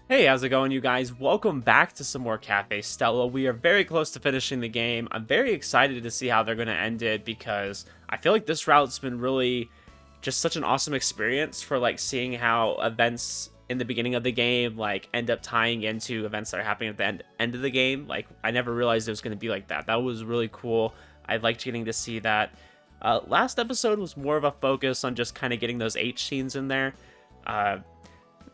Hey, how's it going, you guys? Welcome back to some more Cafe Stella. We are very close to finishing the game. I'm very excited to see how they're going to end it because I feel like this route's been really just such an awesome experience for like seeing how events in the beginning of the game like end up tying into events that are happening at the end of the game. Like I never realized it was going to be like that. That was really cool. I liked getting to see that. Last episode was more of a focus on just kind of getting those H scenes in there. Uh,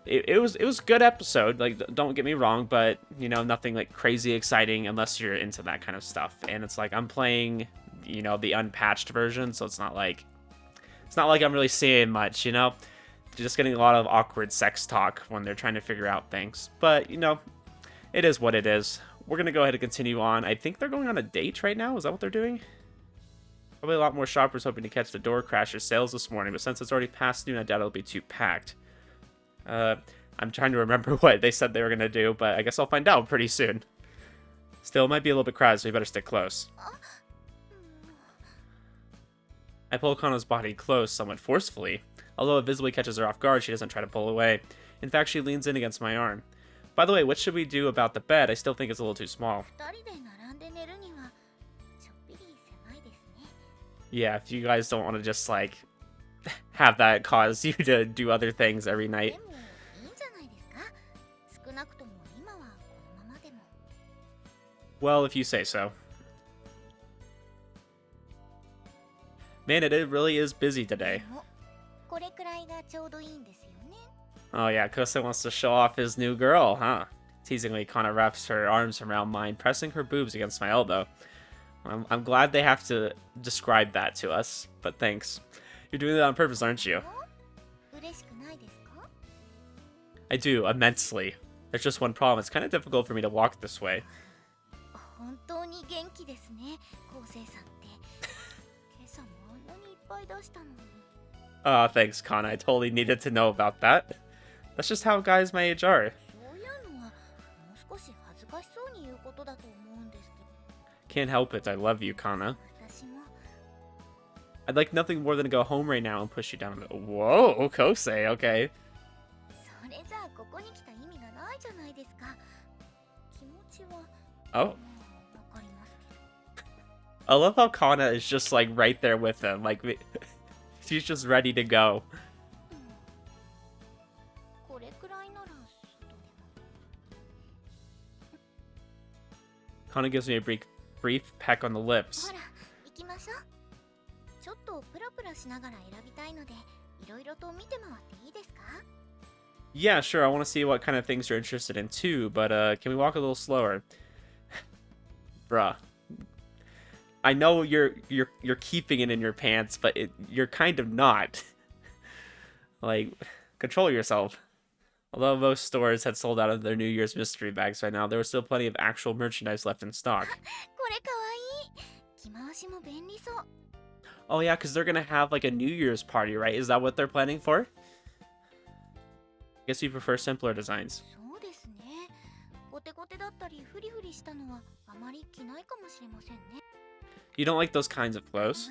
it was a good episode, like don't get me wrong, but nothing like crazy exciting unless you're into that kind of stuff. And it's like I'm playing the unpatched version, so it's not like I'm really seeing much. Just getting a lot of awkward sex talk when they're trying to figure out things, but it is what it is. We're gonna go ahead and continue on. I think they're going on a date right now. Is that what they're doing? Probably a lot more shoppers hoping to catch the door crasher sales this morning, but since it's already past noon, I doubt it'll be too packed. I'm trying to remember what they said they were going to do, but I guess I'll find out pretty soon. Still, it might be a little bit crowded, so we better stick close. I pull Kanna's body close, somewhat forcefully. Although it visibly catches her off guard, she doesn't try to pull away. In fact, she leans in against my arm. By the way, what should we do about the bed? I still think it's a little too small. Yeah, if you guys don't want to just, like, have that cause you to do other things every night. Well, if you say so. Man, it really is busy today. Oh yeah, Kousei wants to show off his new girl, huh? Teasingly, Kanna wraps her arms around mine, pressing her boobs against my elbow. I'm glad they have to describe that to us, but thanks. You're doing that on purpose, aren't you? I do, immensely. There's just one problem. It's kind of difficult for me to walk this way. Oh, thanks, Kanna. I totally needed to know about that. That's just how guys my age are. Can't help it. I love you, Kanna. I'd like nothing more than to go home right now and push you down. Whoa, Kousei, okay. Oh. I love how Kanna is just like right there with him. Like, she's just ready to go. Kanna gives me a brief peck on the lips. Yeah, sure. I want to see what kind of things you're interested in too, but can we walk a little slower? Bruh. I know you're keeping it in your pants, but you're kind of not. Like, control yourself. Although most stores had sold out of their New Year's mystery bags by now, there was still plenty of actual merchandise left in stock. Oh yeah, because they're gonna have like a New Year's party, right? Is that what they're planning for? I guess you prefer simpler designs. You don't like those kinds of clothes?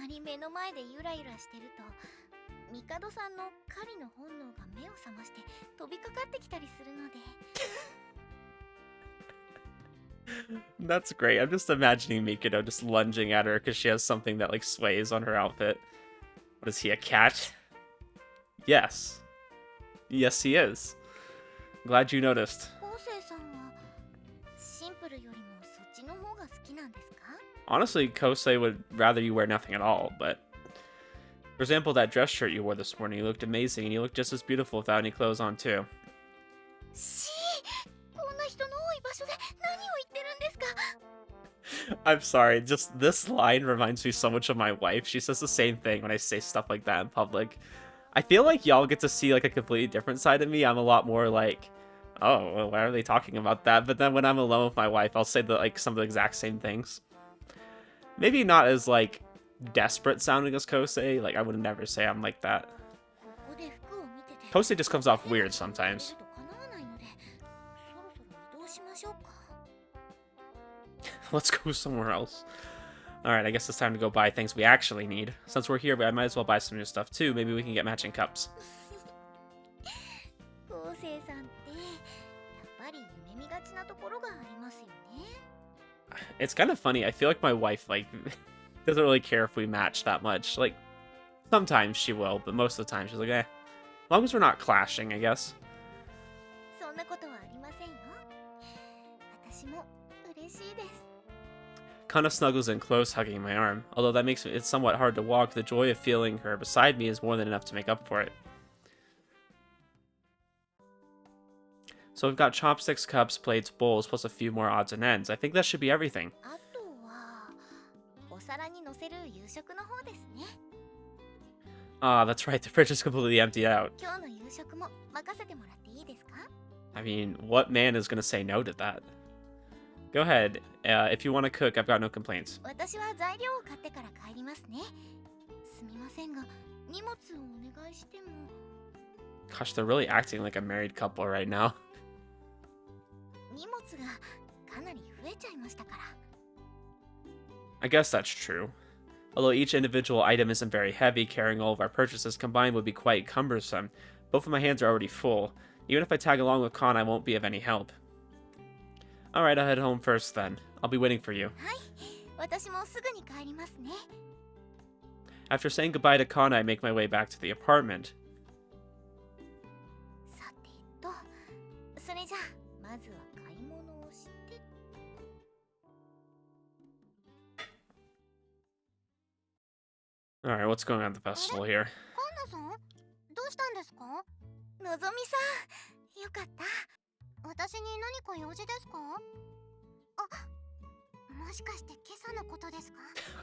That's great. I'm just imagining Mikado just lunging at her because she has something that like sways on her outfit. What is he, a cat? Yes. Yes, he is. Glad you noticed. Honestly, Kousei would rather you wear nothing at all, but... For example, that dress shirt you wore this morning, you looked amazing, and you look just as beautiful without any clothes on, too. I'm sorry, just this line reminds me so much of my wife. She says the same thing when I say stuff like that in public. I feel like y'all get to see like a completely different side of me. I'm a lot more like, oh, well, why are they talking about that? But then when I'm alone with my wife, I'll say some of the exact same things. Maybe not as like desperate sounding as Kousei. Like I would never say I'm like that. Kousei just comes off weird sometimes. Let's go somewhere else. Alright, I guess it's time to go buy things we actually need. Since we're here, I might as well buy some new stuff too. Maybe we can get matching cups. It's kind of funny. I feel like my wife, like, doesn't really care if we match that much. Like, sometimes she will, but most of the time she's like, eh. As long as we're not clashing, I guess. Kanna snuggles in close, hugging my arm. Although that makes it somewhat hard to walk, the joy of feeling her beside me is more than enough to make up for it. So we've got chopsticks, cups, plates, bowls, plus a few more odds and ends. I think that should be everything. Ah, that's right, the fridge is completely emptied out. I mean, what man is going to say no to that? Go ahead. If you want to cook, I've got no complaints. Gosh, they're really acting like a married couple right now. I guess that's true. Although each individual item isn't very heavy, carrying all of our purchases combined would be quite cumbersome. Both of my hands are already full. Even if I tag along with Kanna, I won't be of any help. Alright, I'll head home first then. I'll be waiting for you. After saying goodbye to Kanna, I make my way back to the apartment. Alright, what's going on at the festival here?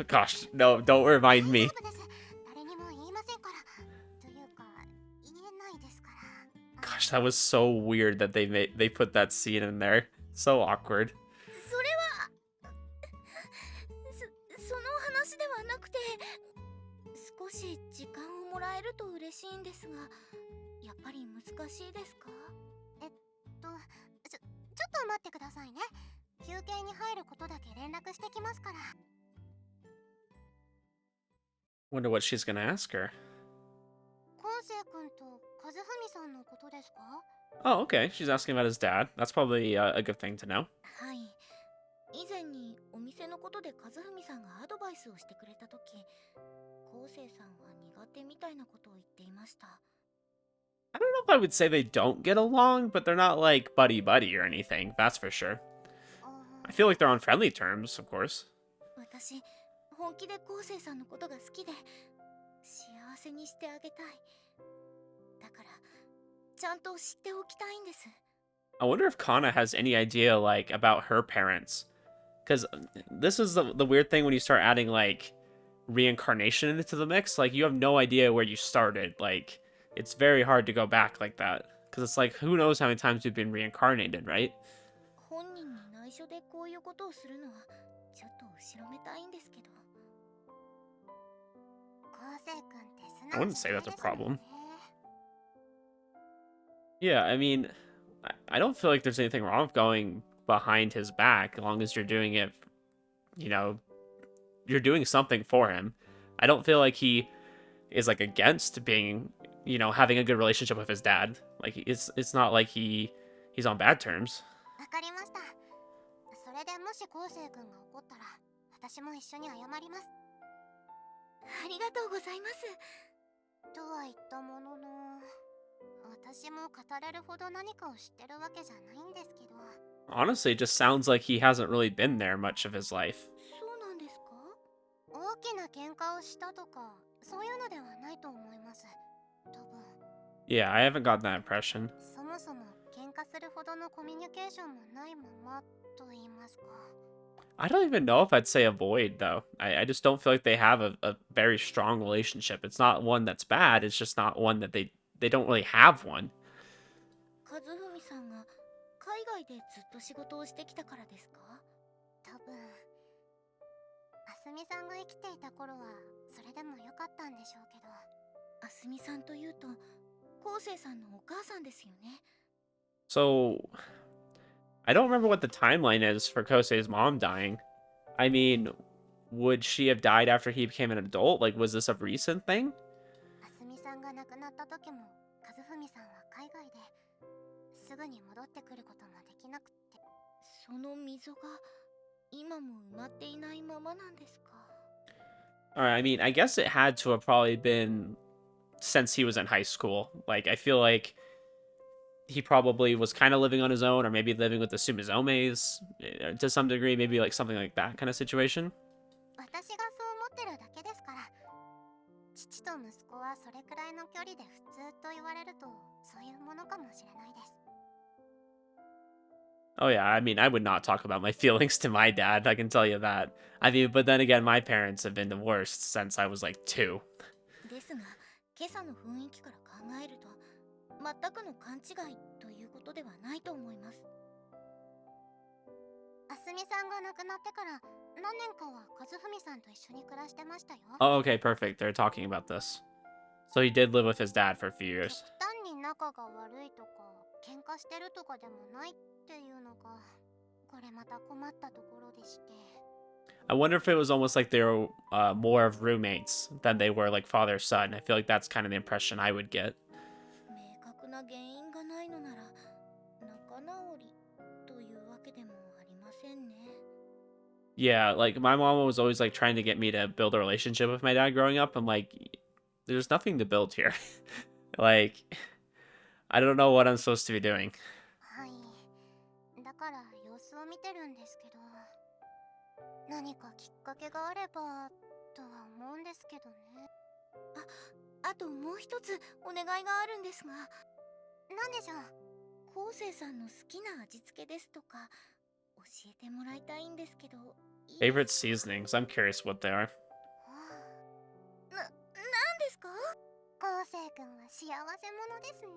Gosh, no, don't remind me. Gosh, that was so weird that they put that scene in there. So awkward. Wonder what she's gonna ask her. Oh, okay. She's asking about his dad. That's probably a good thing to know. I don't know if I would say they don't get along, but they're not like buddy-buddy or anything, that's for sure. I feel like they're on friendly terms, of course. I wonder if Kanna has any idea, like, about her parents. Because this is the weird thing when you start adding, like, reincarnation into the mix. Like, you have no idea where you started. Like, it's very hard to go back like that. Because it's like, who knows how many times you've been reincarnated, right? I wouldn't say that's a problem. Yeah, I mean, I don't feel like there's anything wrong with going behind his back, as long as you're doing it, you know, you're doing something for him. I don't feel like he is, like, against being, you know, having a good relationship with his dad. Like, it's not like he's on bad terms. Honestly, it just sounds like he hasn't really been there much of his life. Yeah, I haven't gotten that impression. I don't even know if I'd say avoid, though. I just don't feel like they have a very strong relationship. It's not one that's bad, it's just not one that they don't really have one. So, I don't remember what the timeline is for Kousei's mom dying. I mean, would she have died after he became an adult? Like, was this a recent thing? その溝が今も埋まっていないままなんですか？ Alright, I mean, I guess it had to have probably been since he was in high school. Like, I feel like he probably was kind of living on his own, or maybe living with the Sumizomes to some degree, maybe like something like that kind of situation. 私がそう思ってるだけですから。父と息子はそれくらいの距離で普通と言われるとそういうものかもしれないです。Oh yeah, I mean, I would not talk about my feelings to my dad, I can tell you that. I mean, but then again, my parents have been divorced since I was like 2. ですが、今朝の雰囲気から考えると全くの勘違いということではないと思います。あすみさんが亡くなってから何年かは和文さんと一緒に暮らしてましたよ。Oh, okay, perfect. They're talking about this. So he did live with his dad for a few years. 極端に仲が悪いとか喧嘩してるとかでもないっていうのがこれまた困ったところでして。I wonder if it was almost like they were more of roommates than they were like father son. I feel like that's kind of the impression I would get. 明確な原因がないのなら仲直りというわけでもありませんね。Yeah, like my mom was always like trying to get me to build a relationship with my dad growing up. I'm like, there's nothing to build here. Like, I don't know what I'm supposed to be doing. はい。だから様子を見てるんですけど、何かきっかけがあればとは思うんですけどね。あともう一つお願いがあるんですが。何でしょう？コウセイさんの好きな味付けですとか教えてもらいたいんですけど。Favorite seasonings. I'm curious what they are. なんですか？コウセイ君は幸せ者ですね。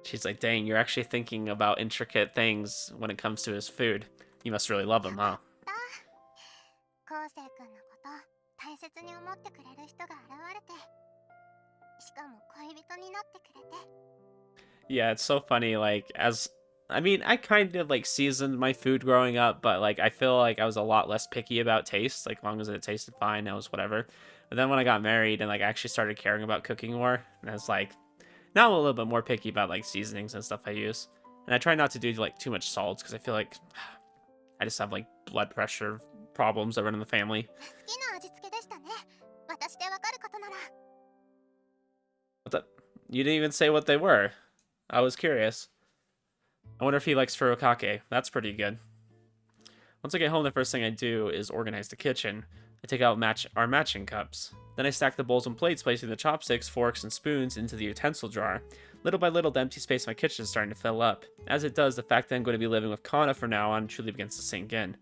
She's like, dang, you're actually thinking about intricate things when it comes to his food. You must really love him, huh? コウセイ君のこと大切に思ってくれる人が現れて、しかも恋人になってくれて。Yeah, it's so funny. Like, I mean, I kind of like seasoned my food growing up, but like I feel like I was a lot less picky about taste. Like, as long as it tasted fine, I was whatever. But then when I got married and like I actually started caring about cooking more, and I was like, now I'm a little bit more picky about like seasonings and stuff I use. And I try not to do like too much salt because I feel like I just have like blood pressure problems that run in the family. 好きな味付けでしたね。私でわかることなら。What the? You didn't even say what they were. I was curious. I wonder if he likes furikake. That's pretty good. Once I get home, the first thing I do is organize the kitchen. I take out our matching cups. Then I stack the bowls and plates, placing the chopsticks, forks, and spoons into the utensil drawer. Little by little, the empty space in my kitchen is starting to fill up. As it does, the fact that I'm going to be living with Kanna from now on truly begins to sink in.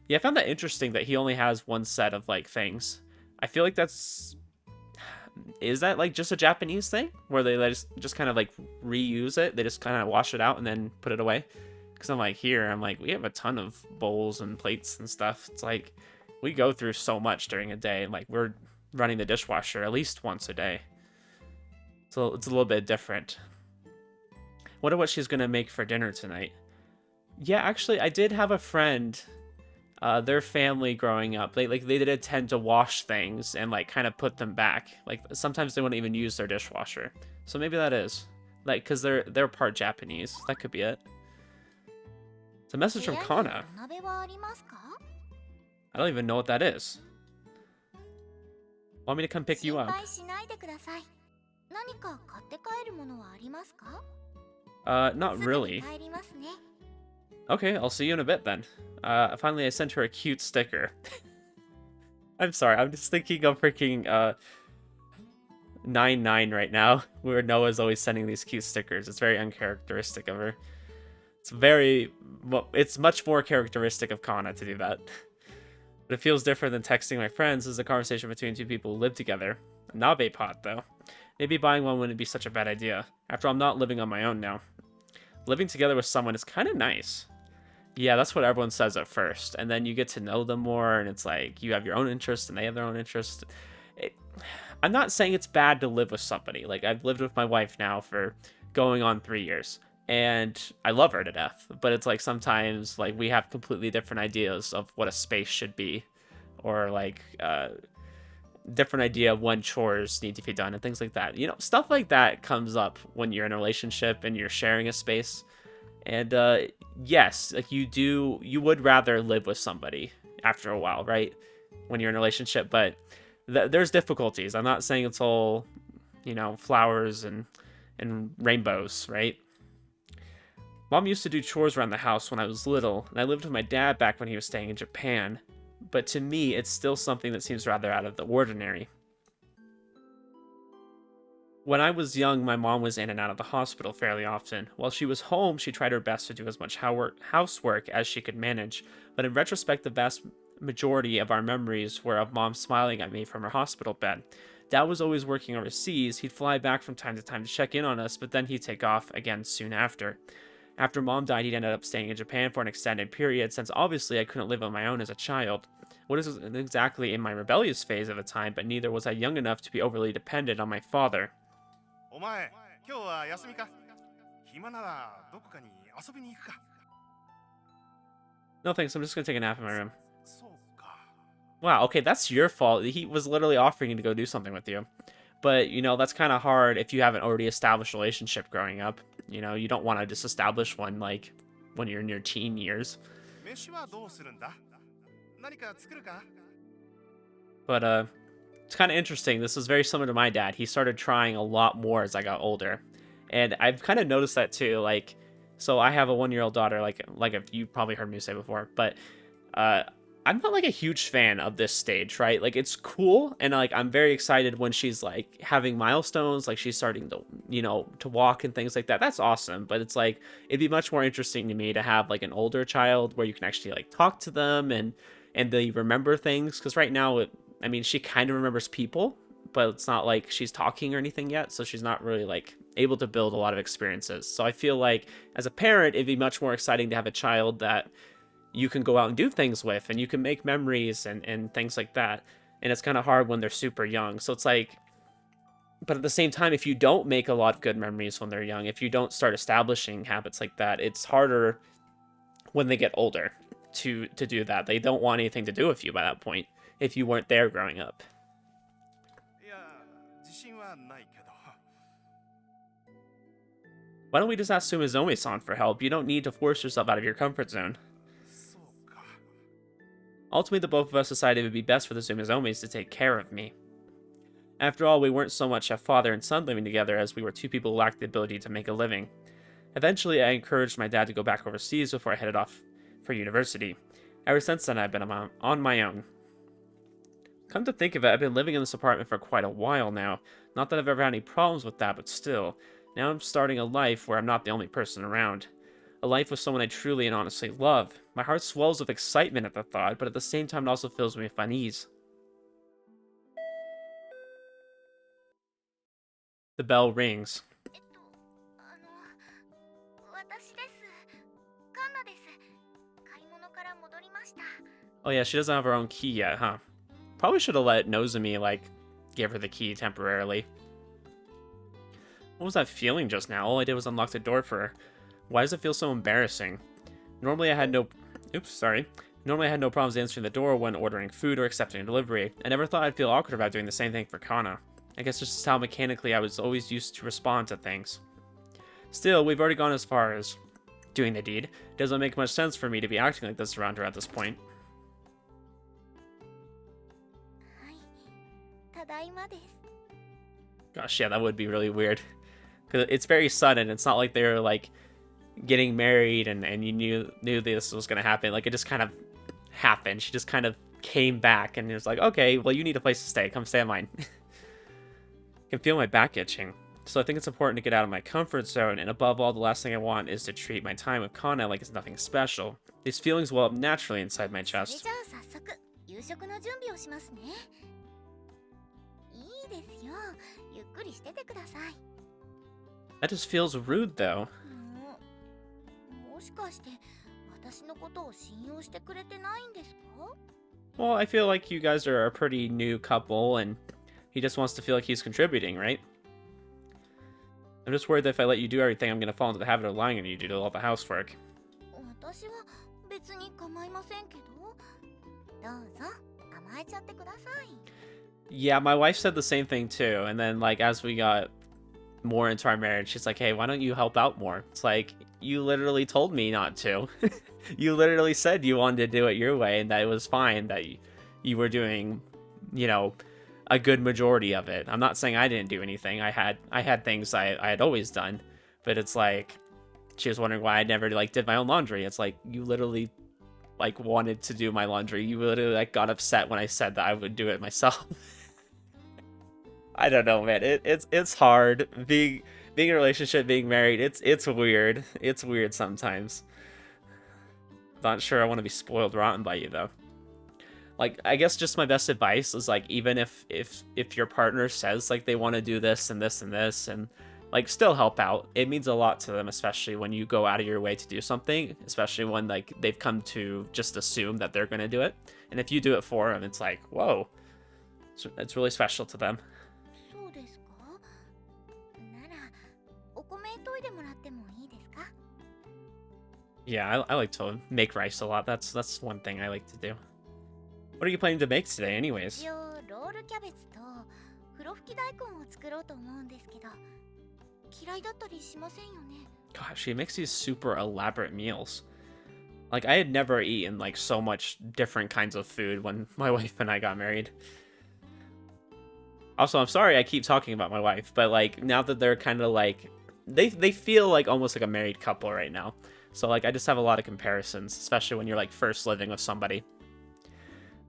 Yeah, I found that interesting that he only has one set of, like, things. I feel like that's... Is that, like, just a Japanese thing? Where they just kind of, like, reuse it? They just kind of wash it out and then put it away? Because I'm like, here, I'm like, we have a ton of bowls and plates and stuff. It's like, we go through so much during a day. Like, we're running the dishwasher at least once a day. So it's a little bit different. Wonder what she's going to make for dinner tonight. Yeah, actually, I did have a friend... their family growing up, they did tend to wash things and like kind of put them back. Like sometimes they wouldn't even use their dishwasher. So maybe that is like because they're part Japanese. That could be it. It's a message from Kanna. I don't even know what that is. Want me to come pick you up? Not really. Okay, I'll see you in a bit then. Finally, I sent her a cute sticker. I'm sorry, I'm just thinking of freaking 9-9 right now, where Noah's always sending these cute stickers. It's very uncharacteristic of her. It's much more characteristic of Kanna to do that. But it feels different than texting my friends. This is a conversation between two people who live together. A Nabe pot, though. Maybe buying one wouldn't be such a bad idea. After all, I'm not living on my own now. Living together with someone is kind of nice. Yeah, that's what everyone says at first. And then you get to know them more, and it's like, you have your own interests, and they have their own interests. I'm not saying it's bad to live with somebody. Like, I've lived with my wife now for going on 3 years. And I love her to death. But it's like, sometimes, like, we have completely different ideas of what a space should be. Or, like, different idea of when chores need to be done and things like that. You know, stuff like that comes up when you're in a relationship and you're sharing a space. And yes, like you would rather live with somebody after a while, right? When you're in a relationship, but there's difficulties. I'm not saying it's all, flowers and rainbows, right? Mom used to do chores around the house when I was little, and I lived with my dad back when he was staying in Japan. But to me, it's still something that seems rather out of the ordinary. When I was young, my mom was in and out of the hospital fairly often. While she was home, she tried her best to do as much housework as she could manage, but in retrospect, the vast majority of our memories were of mom smiling at me from her hospital bed. Dad was always working overseas. He'd fly back from time to time to check in on us, but then he'd take off again soon after. After mom died, he'd ended up staying in Japan for an extended period, since obviously I couldn't live on my own as a child. What is exactly in my rebellious phase of the time, but neither was I young enough to be overly dependent on my father. お前、今日は休みか？暇ならどこかに遊びに行くか？ No thanks, I'm just gonna take a nap in my room. そうか。 Wow, okay, that's your fault. He was literally offering to go do something with you. But, that's kind of hard if you haven't already established a relationship growing up. You don't want to just establish one, like, when you're in your teen years. 飯はどうするんだ？何か作るか？ But, it's kind of interesting. This is very similar to my dad. He started trying a lot more as I got older. And I've kind of noticed that too. Like, so I have a 1-year-old daughter, like you probably heard me say before, but I'm not like a huge fan of this stage, right? Like, it's cool, and like I'm very excited when she's like having milestones, like she's starting to, to walk and things like that. That's awesome. But it's like it'd be much more interesting to me to have like an older child where you can actually like talk to them and they remember things. Because right now she kind of remembers people, but it's not like she's talking or anything yet, so she's not really like able to build a lot of experiences. So I feel like as a parent, it'd be much more exciting to have a child that you can go out and do things with, and you can make memories and things like that. And it's kind of hard when they're super young. So it's like, but at the same time, if you don't make a lot of good memories when they're young, if you don't start establishing habits like that, it's harder when they get older to do that. They don't want anything to do with you by that point if you weren't there growing up. いや、自信はないけど。 Why don't we just ask Sumizomi-san for help? You don't need to force yourself out of your comfort zone. そうか。 Ultimately, the both of us decided it would be best for the Sumizomis to take care of me. After all, we weren't so much a father and son living together as we were two people who lacked the ability to make a living. Eventually, I encouraged my dad to go back overseas before I headed off for university. Ever since then, I've been on my own. Come to think of it, I've been living in this apartment for quite a while now. Not that I've ever had any problems with that, but still. Now I'm starting a life where I'm not the only person around. A life with someone I truly and honestly love. My heart swells with excitement at the thought, but at the same time it also fills me with unease. The bell rings. 私です。カンナです。買い物から戻りました。 Oh yeah, she doesn't have her own key yet, huh? Probably should have let Nozomi, like, give her the key temporarily. What was that feeling just now? All I did was unlock the door for her. Why does it feel so embarrassing? Normally I had no problems answering the door when ordering food or accepting a delivery. I never thought I'd feel awkward about doing the same thing for Kanna. I guess it's just how mechanically I was always used to respond to things. Still, we've already gone as far as doing the deed. It doesn't make much sense for me to be acting like this around her at this point. はい。ただいまです。 Gosh, yeah, that would be really weird. Because it's very sudden. It's not like they're, like, getting married and you knew this was going to happen. Like, it just kind of happened. She just kind of came back and it was like, okay, well, you need a place to stay. Come stay at mine. I can feel my back itching. So I think it's important to get out of my comfort zone, and above all, the last thing I want is to treat my time with Kanna like it's nothing special. These feelings well up naturally inside my それ chest. じゃあ早速夕食の準備をしますね。いいですよ。ゆっくりしててください。 That just feels rude, though. もしかして私のことを信用してくれてないんですか？ Well, I feel like you guys are a pretty new couple, and he just wants to feel like he's contributing, right? I'm just worried that if I let you do everything, I'm going to fall into the habit of lying on you to do all the housework. 私は別に構いませんけど。どうぞ甘えちゃってください。 Yeah, my wife said the same thing too, and then, like, as we got more into our marriage, she's like, hey, why don't you help out more? It's like, you literally told me not to. You literally said you wanted to do it your way and that it was fine, that you were doing, you know, a good majority of it. I'm not saying I didn't do anything. I had things I had always done, but it's like she was wondering why I never like did my own laundry. It's like you literally like wanted to do my laundry. You literally like got upset when I said that I would do it myself. I don't know, man. It's hard being in a relationship, being married. It's weird. It's weird sometimes. Not sure I want to be spoiled rotten by you though. Like, I guess just my best advice is like, even if your partner says like they want to do this and this and this, and like still help out. It means a lot to them, especially when you go out of your way to do something, especially when like they've come to just assume that they're gonna do it. And if you do it for them, it's like, whoa, it's really special to them. そうですか？なら、お米研いでもらってもいいですか？ Yeah, I like to make rice a lot. That's one thing I like to do. What are you planning to make today, anyways? 一応ロールキャベツとふろふき大根を作ろうと思うんですけど、嫌いだったりしませんよね。 Gosh, she makes these super elaborate meals. Like, I had never eaten like so much different kinds of food when my wife and I got married. Also, I'm sorry I keep talking about my wife, but like now that they're kind of like they feel like almost like a married couple right now. So like I just have a lot of comparisons, especially when you're like first living with somebody.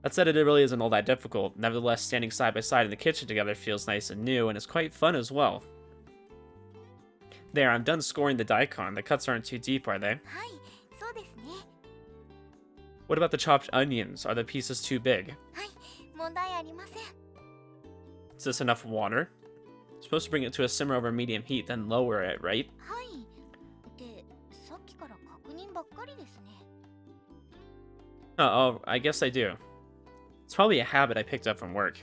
That said, it really isn't all that difficult. Nevertheless, standing side by side in the kitchen together feels nice and new, and it's quite fun as well. There, I'm done scoring the daikon. The cuts aren't too deep, are they? はい、そうですね。 What about the chopped onions? Are the pieces too big? はい、問題ありません。 Is this enough water? Supposed to bring it to a simmer over medium heat, then lower it, right? はい。で、さっきから確認ばっかりですね。 Oh, I guess I do. It's probably a habit I picked up from work.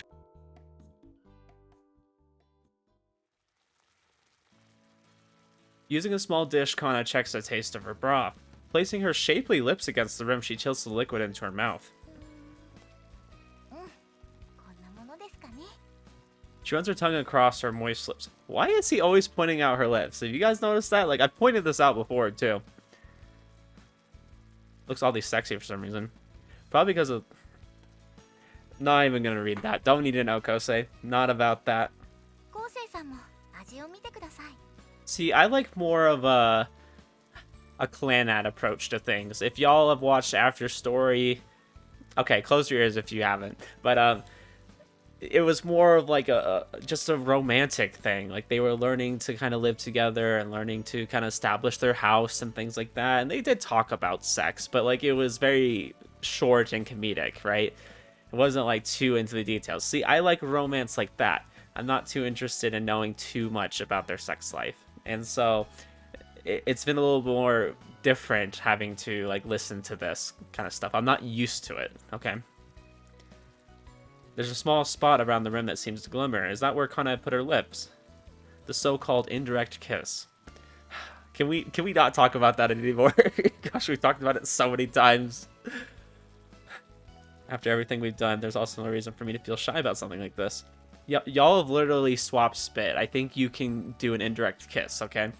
Using a small dish, Kanna checks the taste of her broth. Placing her shapely lips against the rim, she tilts the liquid into her mouth. こんなものですかね。 She runs her tongue across her moist lips. Why is he always pointing out her lips? Have you guys noticed that? Like, I pointed this out before, too. Looks oddly sexy for some reason. Probably because of... Not even gonna read that. Don't need to know, Kousei. Not about that. 昴生さんも味を見てください。 See, I like more of a clanad approach to things. If y'all have watched After Story... Okay, close your ears if you haven't. But, it was more of like just a romantic thing. Like they were learning to kind of live together and learning to kind of establish their house and things like that. And they did talk about sex, but like it was very short and comedic, right? It wasn't like too into the details. See, I like romance like that. I'm not too interested in knowing too much about their sex life. And so it's been a little more different having to like listen to this kind of stuff. I'm not used to it, okay? There's a small spot around the rim that seems to glimmer. Is that where Kanna put her lips? The so-called indirect kiss. Can we not talk about that anymore? Gosh, we've talked about it so many times. After everything we've done, there's also no reason for me to feel shy about something like this. Y'all have literally swapped spit. I think you can do an indirect kiss, okay?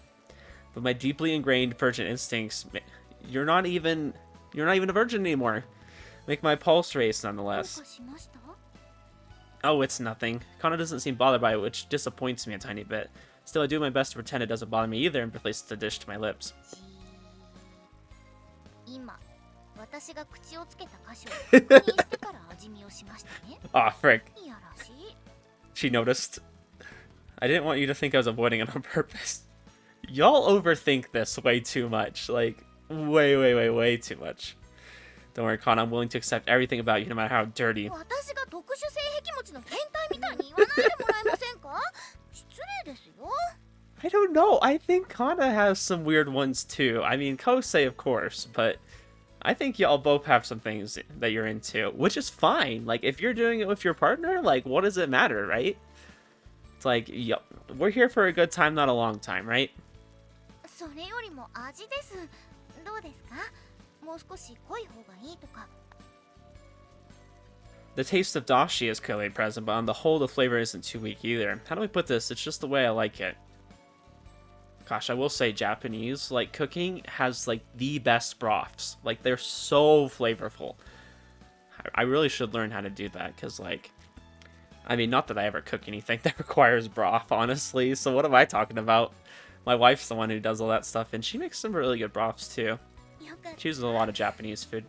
But my deeply ingrained virgin instincts, you're not even a virgin anymore. Make my pulse race どう nonetheless. かしました？ Oh, it's nothing. Kanna doesn't seem bothered by it, which disappoints me a tiny bit. Still, I do my best to pretend it doesn't bother me either and place the dish to my lips. 今、私が口をつけた箇所を確認してから味見をしましたね。 Aw, frick. いやらしい。 She noticed. I didn't want you to think I was avoiding it on purpose. Y'all overthink this way too much. Like, way too much. Don't worry, Kanna. I'm willing to accept everything about you, no matter how dirty. 私が特殊性癖持ちの変態みたいに言わないでもらえませんか？失礼ですよ。 I don't know. I think Kanna has some weird ones too. I mean, Kousei, of course, but I think y'all both have some things that you're into, which is fine. Like, if you're doing it with your partner, like, what does it matter, right? It's like, we're here for a good time, not a long time, right? それよりも味です。どうですか？もう少し濃い方がいいとか。 The taste of dashi is clearly present, but on the whole, the flavor isn't too weak either. How do we put this? It's just the way I like it. Gosh, I will say Japanese, like, cooking has, like, the best broths. Like, they're so flavorful. I really should learn how to do that, because, like, I mean, not that I ever cook anything that requires broth, honestly, so what am I talking about? My wife's the one who does all that stuff, and she makes some really good broths, too. She uses a lot of Japanese food.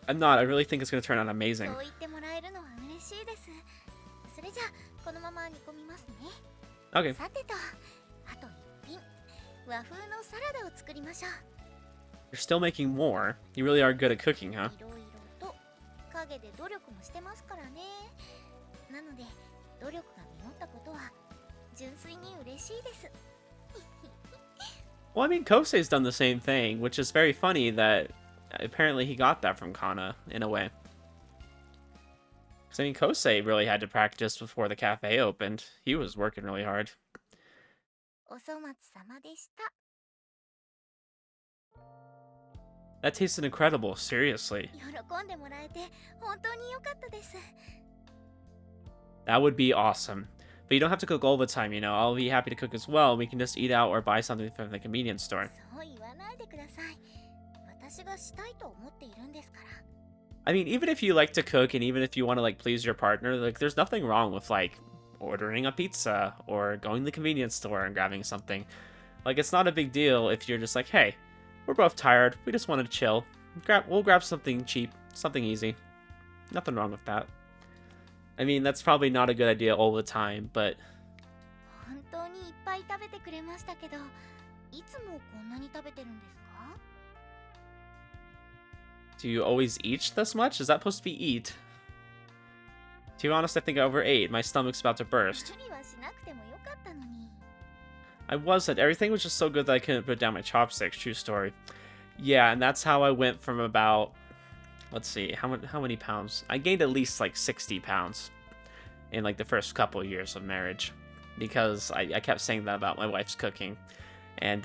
I'm not, I really think it's going to turn out amazing. Okay. You're still making more. You really are good at cooking, huh? Well, I mean, Kousei's done the same thing, which is very funny that apparently he got that from Kanna, in a way. Because, I mean, Kousei really had to practice before the cafe opened. He was working really hard. That tasted incredible, seriously. That would be awesome. But you don't have to cook all the time, you know. I'll be happy to cook as well. We can just eat out or buy something from the convenience store. I mean, even if you like to cook and even if you want to, like, please your partner, like, there's nothing wrong with, like, ordering a pizza or going to the convenience store and grabbing something. Like, it's not a big deal if you're just like, hey, we're both tired. We just want to chill. We'll grab something cheap, something easy. Nothing wrong with that. I mean, that's probably not a good idea all the time, but... Do you always eat this much? Is that supposed to be eat? To be honest, I think I overate. My stomach's about to burst. I wasn't. Everything was just so good that I couldn't put down my chopsticks. True story. Yeah, and that's how I went from about... Let's see, how many pounds? I gained at least like 60 pounds in like the first couple of years of marriage, because I kept saying that about my wife's cooking, and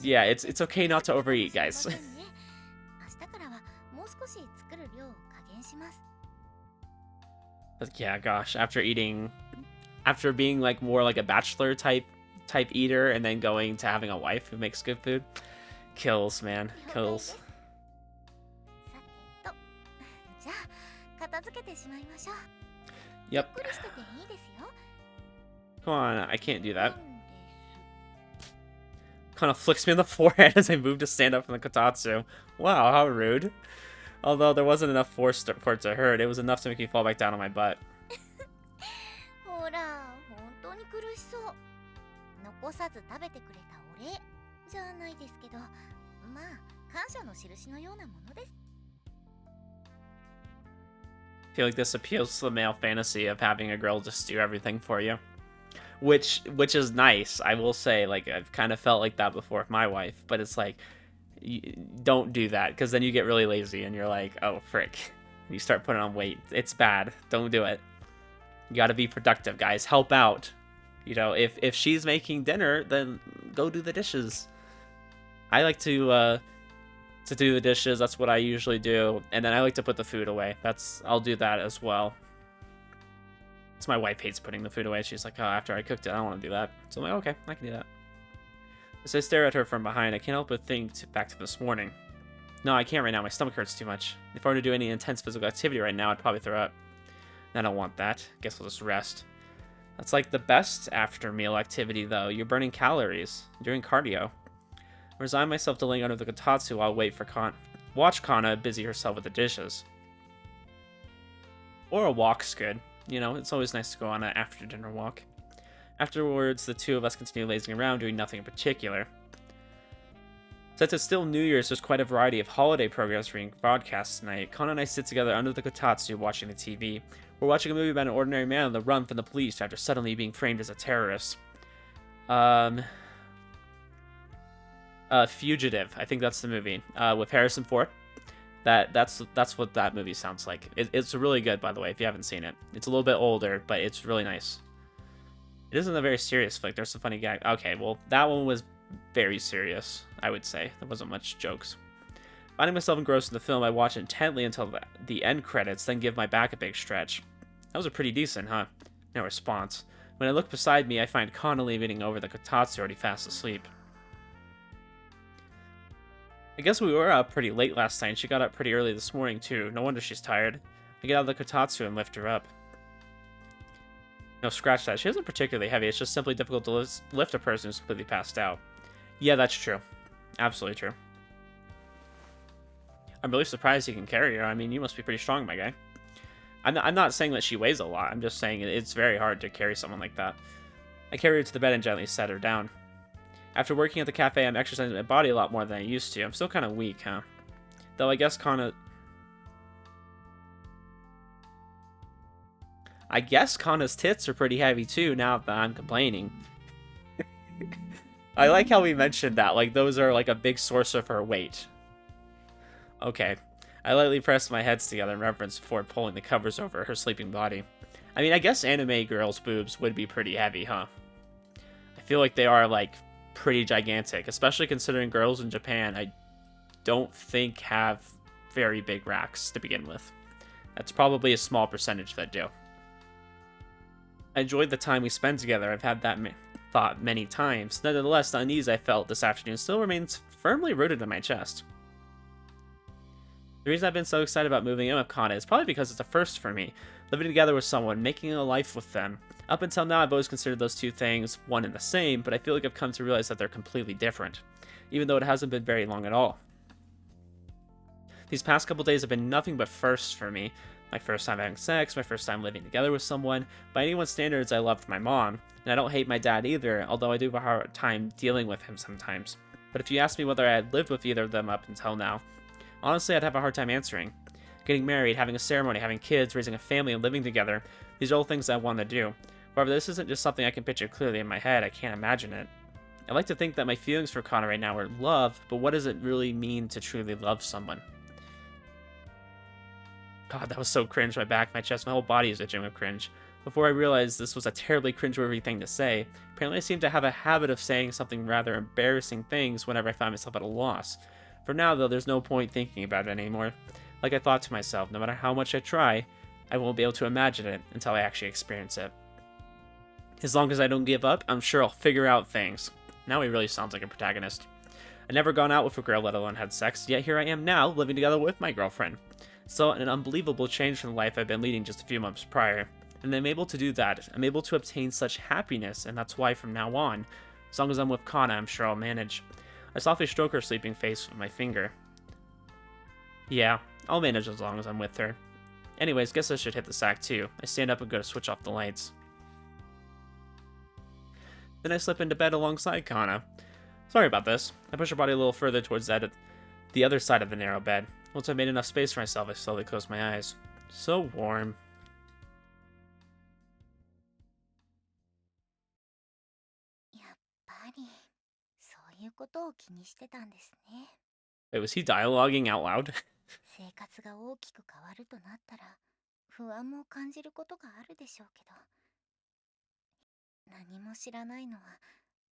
yeah, it's okay not to overeat, guys. But yeah, gosh, after being like more like a bachelor type eater, and then going to having a wife who makes good food, kills, man, kills. Yep. Come on, I can't do that. Kind of flicks me on the forehead as I move to stand up from the kotatsu. Wow, how rude. Although there wasn't enough force for it to hurt, it was enough to make me fall back down on my butt. I feel like this appeals to the male fantasy of having a girl just do everything for you. Which is nice, I will say. Like, I've kind of felt like that before with my wife, but it's like, don't do that, because then you get really lazy and you're like, oh, frick. You start putting on weight. It's bad. Don't do it. You gotta be productive, guys. Help out. You know, if she's making dinner, then go do the dishes. I like to do the dishes. That's what I usually do. And then I like to put the food away. I'll do that as well. So my wife hates putting the food away. She's like, oh, after I cooked it, I don't want to do that. So I'm like, okay, I can do that. As I stare at her from behind, I can't help but think back to this morning. No, I can't right now. My stomach hurts too much. If I were to do any intense physical activity right now, I'd probably throw up. I don't want that. Guess I'll just rest. That's like the best after meal activity, though. You're burning calories. You're doing cardio. I resign myself to laying under the kotatsu while I wait for watch Kanna busy herself with the dishes. Or a walk's good. You know, it's always nice to go on an after-dinner walk. Afterwards, the two of us continue lazing around, doing nothing in particular. Since it's still New Year's, there's quite a variety of holiday programs being broadcast tonight. Kanna and I sit together under the kotatsu watching the TV. We're watching a movie about an ordinary man on the run from the police after suddenly being framed as a terrorist. Fugitive, I think that's the movie, with Harrison Ford. That's what that movie sounds like. It's really good, by the way, if you haven't seen it. It's a little bit older, but it's really nice. It isn't a very serious flick. There's some funny gags. Okay, well, that one was very serious, I would say. There wasn't much jokes. Finding myself engrossed in the film, I watch intently until the end credits, then give my back a big stretch. That was a pretty decent, huh? No response. When I look beside me, I find Kanna leaning over the kotatsu already fast asleep. I guess we were up pretty late last night, and she got up pretty early this morning too. No wonder she's tired. I get out of the kotatsu and lift her up. No, scratch that. She isn't particularly heavy. It's just simply difficult to lift a person who's completely passed out. Yeah, that's true. Absolutely true. I'm really surprised you can carry her. I mean, you must be pretty strong, my guy. I'm not saying that she weighs a lot. I'm just saying it's very hard to carry someone like that. I carry her to the bed and gently set her down. After working at the cafe, I'm exercising my body a lot more than I used to. I'm still kind of weak, huh? Though I guess Kanna's tits are pretty heavy too, now that I'm complaining. I like how we mentioned that, like those are like a big source of her weight. Okay. I lightly pressed my heads together in reverence before pulling the covers over her sleeping body. I mean, I guess anime girls' boobs would be pretty heavy, huh? I feel like they are, like, pretty gigantic, especially considering girls in Japan, I don't think have very big racks to begin with. That's probably a small percentage that do. I enjoyed the time we spent together. I've had that thought many times. Nonetheless, the unease I felt this afternoon still remains firmly rooted in my chest. The reason I've been so excited about moving in with Kanna is probably because it's a first for me. Living together with someone, making a life with them. Up until now, I've always considered those two things one and the same, but I feel like I've come to realize that they're completely different, even though it hasn't been very long at all. These past couple days have been nothing but firsts for me. My first time having sex, my first time living together with someone. By anyone's standards, I loved my mom, and I don't hate my dad either, although I do have a hard time dealing with him sometimes. But if you ask me whether I had lived with either of them up until now, honestly, I'd have a hard time answering. Getting married, having a ceremony, having kids, raising a family, and living together, these are all things I want to do. However, this isn't just something I can picture clearly in my head. I can't imagine it. I like to think that my feelings for Kanna right now are love, but what does it really mean to truly love someone? God, that was so cringe. My back, my chest, my whole body is itching with cringe. Before I realized this was a terribly cringeworthy thing to say, apparently I seem to have a habit of saying something rather embarrassing things whenever I find myself at a loss. For now, though, there's no point thinking about it anymore. Like I thought to myself, no matter how much I try, I won't be able to imagine it until I actually experience it. As long as I don't give up, I'm sure I'll figure out things. Now he really sounds like a protagonist. I've never gone out with a girl, let alone had sex, yet here I am now, living together with my girlfriend. So an unbelievable change from the life I've been leading just a few months prior. And I'm able to do that. I'm able to obtain such happiness, and that's why from now on, as long as I'm with Kanna, I'm sure I'll manage. I softly stroke her sleeping face with my finger. Yeah, I'll manage as long as I'm with her. Anyways, guess I should hit the sack too. I stand up and go to switch off the lights. Then I slip into bed alongside Kanna. Sorry about this. I push her body a little further towards the other side of the narrow bed. Once I made enough space for myself, I slowly closed my eyes. So warm. Wait, was he dialoguing out loud? 生活が大きく変わるとなったら不安も感じることがあるでしょうけど、何も知らないのは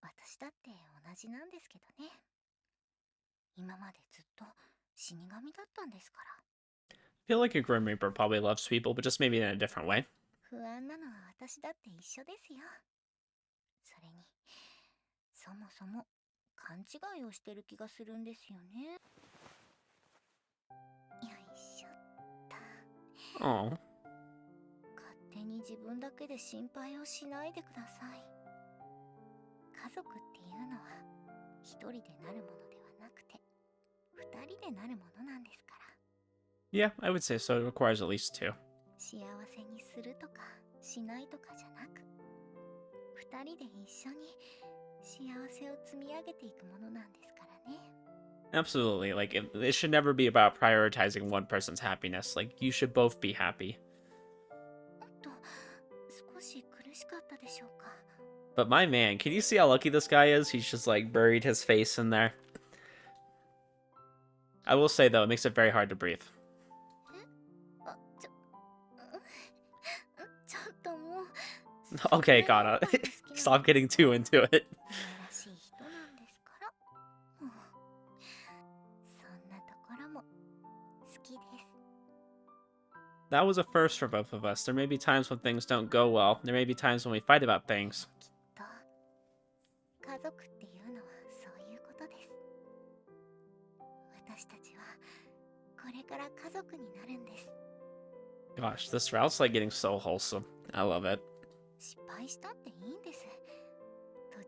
私だって同じなんですけどね。今までずっと死神だったんですから。I feel like a Grim Reaper probably loves people, but just maybe in a different way. 不安なのは私だって一緒ですよ。それに、そもそも勘違いをしてる気がするんですよね。よいしょっと。Oh. 勝手に自分だけで心配をしないでください。家族っていうのは一人でなるものではなくて、二人でなるものなんですから。Yeah, I would say so. It requires at least two. 幸せにするとかしないとかじゃなく、二人で一緒に幸せを積み上げていくものなんですからね。Absolutely. Like, it should never be about prioritizing one person's happiness. Like, you should both be happy. 少し苦しかったでしょうか。 But my man, can you see how lucky this guy is? He's just, like, buried his face in there. I will say, though, it makes it very hard to breathe. Okay, Kanna. Stop getting too into it. That was a first for both of us. There may be times when things don't go well. There may be times when we fight about things. きっと家族っていうのはそういうことです。私たちはこれから家族になるんです。 Gosh, this route's like getting so wholesome. I love it. 失敗したっていいんです。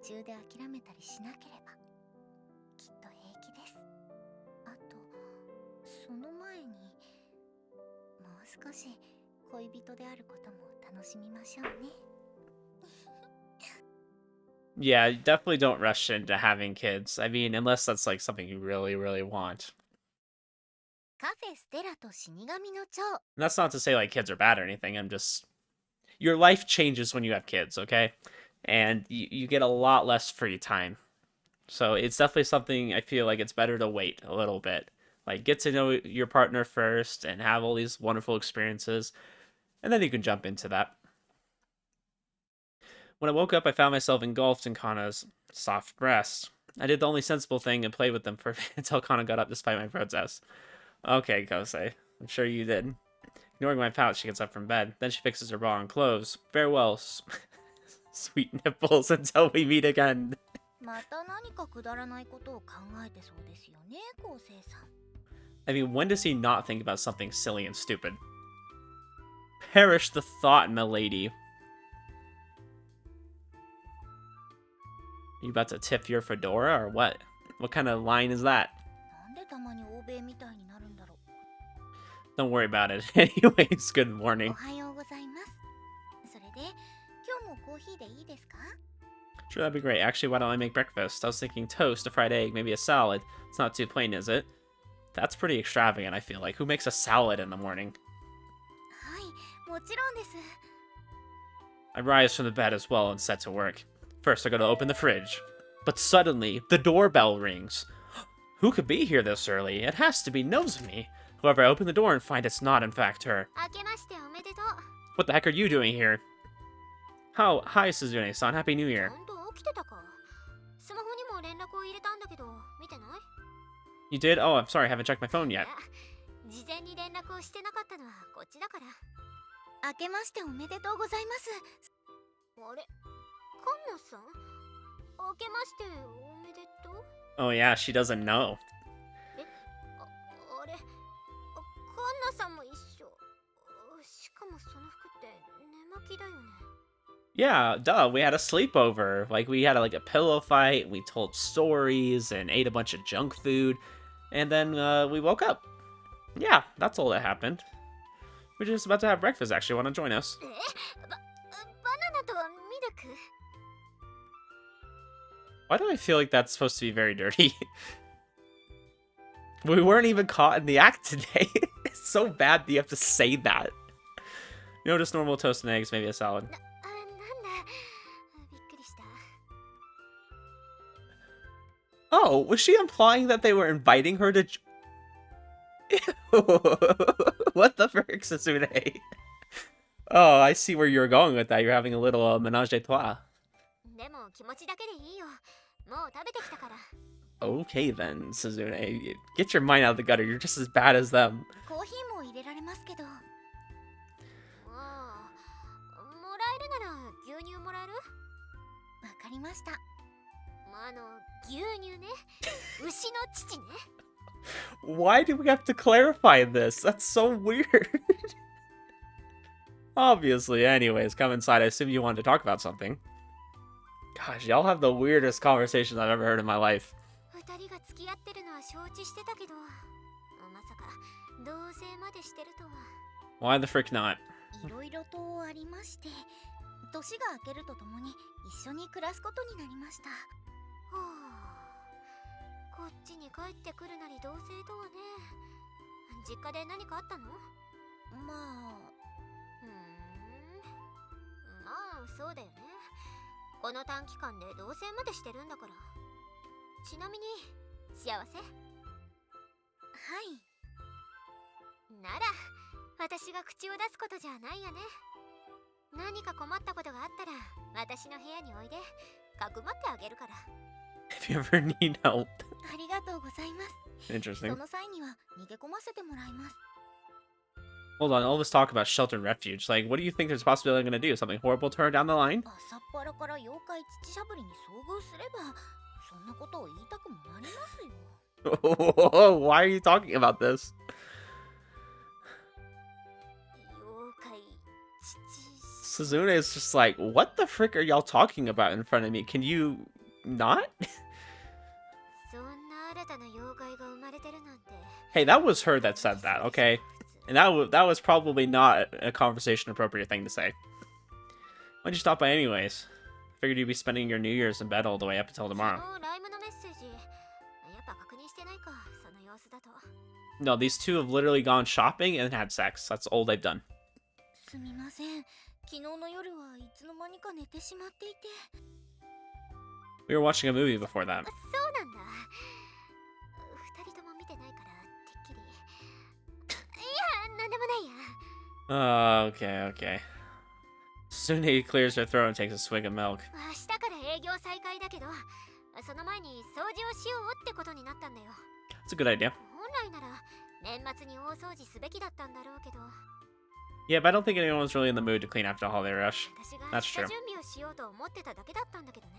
途中で諦めたりしなければきっと平気です。あとその前にもう少し恋人であることも楽しみましょうね。Yeah, you definitely don't rush into having kids. I mean, unless that's like something you really, really want. カフェステラと死神の蝶。 And that's not to say like kids are bad or anything. I'm just... Your life changes when you have kids, okay? And you get a lot less free time. So it's definitely something I feel like it's better to wait a little bit. Like, get to know your partner first and have all these wonderful experiences. And then you can jump into that. When I woke up, I found myself engulfed in Kanna's soft breast. I did the only sensible thing and played with them for until Kanna got up despite my protest. Okay, Kousei. I'm sure you did. Ignoring my pouch, she gets up from bed. Then she fixes her bra and clothes. Farewell, sweet nipples, until we meet again. また何かくだらないことを考えてそうですよね、昴生さん。 I mean, when does he not think about something silly and stupid? Perish the thought, milady. You about to tip your fedora or what? What kind of line is that? なんでたまに欧米みたいになるんだろう。 Don't worry about it. Anyways, good お morning. はようございます。それで、今日もコーヒーでいいですか？ Sure, that'd be great. Actually, why don't I make breakfast? I was thinking toast, a fried egg, maybe a salad. It's not too plain, is it? That's pretty extravagant, I feel like. Who makes a salad in the morning? はい、もちろんです。 I rise from the bed as well and set to work. First, I gotta open the fridge. But suddenly, the doorbell rings. Who could be here this early? It has to be Nozomi. However, I open the door and find it's not, in fact, her. 明けましておめでとう。 What the heck are you doing here? How? Hi, Suzune-san. Happy New ち Year. ゃんと起きてたか。スマホにも連絡を入れたんだけど、見てない？ You did? Oh, I'm sorry. I haven't checked my phone yet. 事前に連絡をしてなかったのはこっちだから。明けましておめでとうございます。あれ、カンナさん？明けましておめでとう？ Oh, yeah, she doesn't know. あれ、カンナさんも一緒。しかもその服って寝巻きだよね。 Yeah, duh. We had a sleepover. Like, we had like a pillow fight. We told stories and ate a bunch of junk food. And then we woke up. Yeah, that's all that happened. We're just about to have breakfast, actually. Want to join us? バナナとミルク？ Why do I feel like that's supposed to be very dirty? We weren't even caught in the act today. It's so bad that you have to say that. You know, just normal toast and eggs, maybe a salad. なんだ。びっくりした。 Oh, was she implying that they were inviting her to... What the frick, Sasune? Oh, I see where you're going with that. You're having a little menage a trois. でも気持ちだけでいいよ。もう食べてきたから。 Okay then, Suzune. Get your mind out of the gutter. You're just as bad as them. コーヒーも入れられますけど。ああ、もらえるなら牛乳もらえる？わかりました。牛乳ね。牛の乳ね。 Why do we have to clarify this? That's so weird. Obviously, anyways, come inside. I assume you wanted to talk about something. Gosh, y'all have the weirdest conversations I've ever heard in my life. 二人が付き合ってるのは承知してたけど、まさか同棲までしてるとは。 Why the frick not? いろいろとありまして、年が明けるとともに一緒に暮らすことになりました。はあ、こっちに帰ってくるなり同棲とはね。実家で何かあったの？まあ、まあそうだよね。この短期間で同棲までしてるんだから。ちなみに幸せ？はい。なら私が口を出すことじゃないよね。何か困ったことがあったら私の部屋においで。かくまってあげるから。 If you ever need help. ありがとうございます。 Interesting. その際には逃げ込ませてもらいます。Hold on, all this talk about shelter and refuge. Like, what do you think there's a possibility they're gonna do? Something horrible to her down the line? 朝っぱらから妖怪乳しゃぶりに遭遇すれば、そんなことを言いたくもなりますよ。Why are you talking about this? 妖怪乳 Suzune is just like, what the frick are y'all talking about in front of me? Can you not? そんな新たな妖怪が生まれてるなんて。 Hey, that was her that said that, okay? And that was probably not a conversation appropriate thing to say. Why'd you stop by anyways? Figured you'd be spending your New Year's in bed all the way up until tomorrow. ライムのメッセージ、やっぱ確認してないか、その様子だと。 No, these two have literally gone shopping and had sex. That's all they've done. すみません。昨日の夜はいつの間にか寝てしまっていて。 We were watching a movie before that. そうなんだ。二人とも見てないからてっきり。いや、なんでもないや。Okay, okay. Sune clears her throat and takes a swig of milk. 明日から営業再開だけど、その前に掃除をしようってことになったんだよ。 It's a good idea. 本来なら年末に大掃除すべきだったんだろうけど。 Yeah, but I don't think anyone's really in the mood to clean after a holiday rush. 私が That's 下 true. 準備をしようと思ってただけだったんだけどね。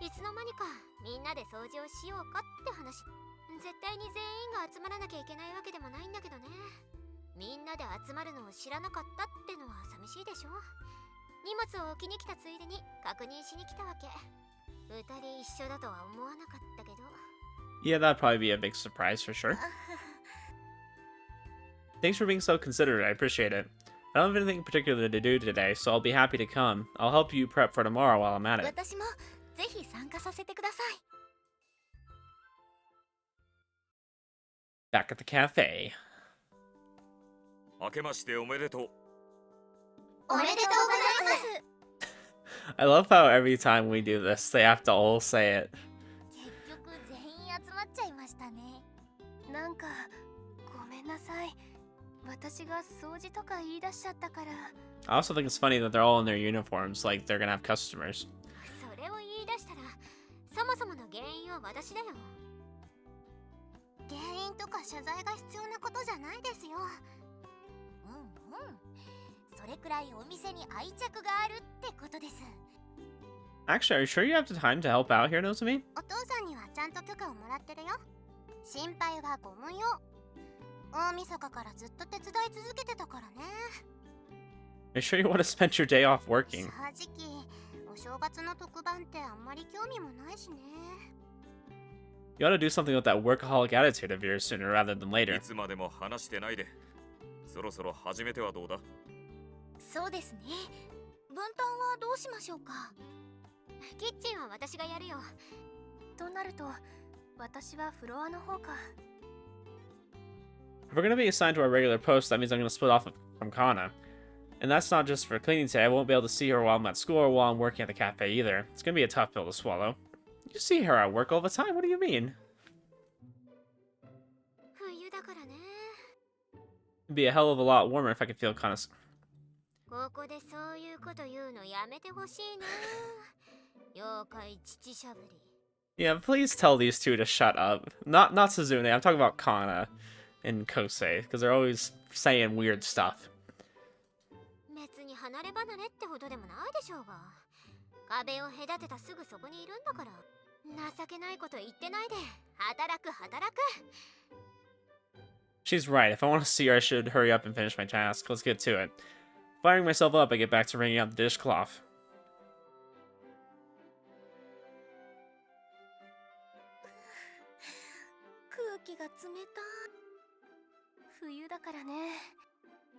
いつの間にかみんなで掃除をしようかって話。絶対に全員が集まらなきゃいけないわけでもないんだけどね。みんなで集まるのを知らなかったってのは寂しいでしょ。荷物を置きに来たついでに確認しに来たわけ。二人一緒だとは思わなかったけど。 Yeah, that'd probably be a big surprise for sure. Thanks for being so considerate. I appreciate it. I don't have anything particular to do today, so I'll be happy to come. I'll help you prep for tomorrow while I'm at it. 私もぜひ参加させてください。 Back at the cafe. 明けましておめでとう。おめでとうございます。 I love how every time we do this, they have to all say it. 結局全員集まっちゃいましたね。なんかごめんなさい。私が掃除とか言い出しちゃったから。 I also think it's funny that they're all in their uniforms, like they're gonna have customers. それを言い出したら、そもそもの原因は私だよ。原因とか謝罪が必要なことじゃないですよ。うんうん。それくらいお店に愛着があるってことです。 Actually, are you sure you have the time to help out here, Nozomi? お父さんにはちゃんと許可をもらってるよ。心配はご無用。大晦日からずっと手伝い続けてたからね。 Are you sure you want to spend your day off 正 working? 直、お正月の特番ってあんまり興味もないしね。 You ought to do something with that workaholic attitude of yours sooner rather than い later. つまでも話してないで。そろそろ始めてはどうだ。そうですね。分担はどうしましょうか。キッチンは私がやるよ。となると、私はフロアの方か。 If we're gonna be assigned to our regular post, that means I'm gonna split off from Kanna. And that's not just for cleaning today. I won't be able to see her while I'm at school or while I'm working at the cafe either. It's gonna be a tough pill to swallow. You see her at work all the time. What do you mean? 冬だからね。 It'd be a hell of a lot warmer if I could feel Kanna's. ここでそういうこと言うのやめてほしいな。妖怪乳しゃぶり。 Yeah, please tell these two to shut up. Not Suzune. I'm talking about Kanna and Kousei because they're always saying weird stuff. 別に離れ離れってほどでもないでしょうが。壁を隔てたすぐそこにいるんだから。情けないこと言ってないで。働く働く。 She's right. If I want to see her, I should hurry up and finish my task. Let's get to it. Firing myself up, I get back to wringing out the dishcloth. 空気が冷たい。冬だからね。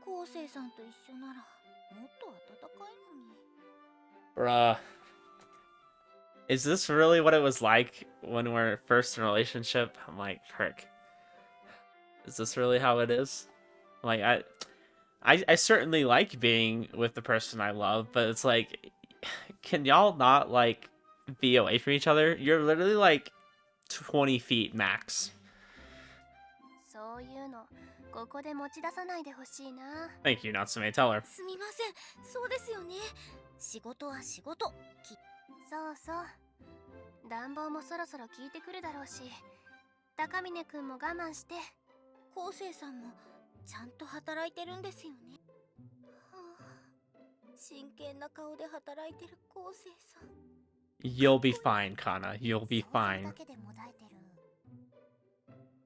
昴生さんと一緒ならもっと暖かいのに。 Bruh. Is this really what it was like when we're first in a relationship? I'm like, frick. Is this really how it is? Like, I certainly like being with the person I love, but it's like, can y'all not, like, be away from each other? You're literally, like, 20 feet max. そういうのここで持ち出さないでほしいな。 Thank you, Natsume. Tell her. すみません。そうですよね。仕事は仕事。そうそう。暖房もそろそろ効いてくるだろうし、高峰くんも我慢して。昴生さんもちゃんと働いてるんですよね。真剣な顔で働いてる昴生さん。 You'll be fine, Kanna. You'll be 想像 fine. だけでもだえてる。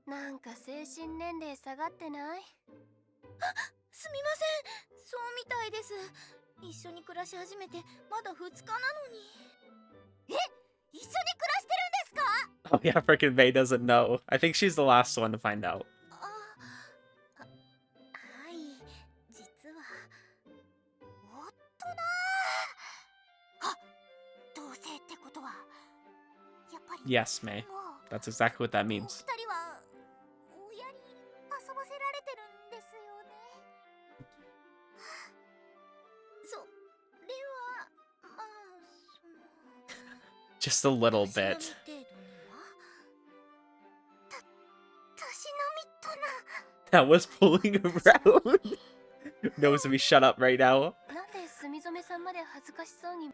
なんか精神年齢下がってない？すみません、そうみたいです。一緒に暮らし始めてまだ2日なのに。え、一緒に暮らしてるんですか？ Oh yeah, freaking May doesn't know. I think she's the last one to find out. はい、実はおっとなー。あ、同棲ってことはやっぱり Yes, May. もう That's exactly what that お二 means. 人は親に遊ばせられてるんですよね。それはまあその Just a little たしなみ bit. 程度にはたしなみとな。 That was fooling around. Nozomi, shut up right now. なんで墨染さんまで恥ずかしそうに。いえ、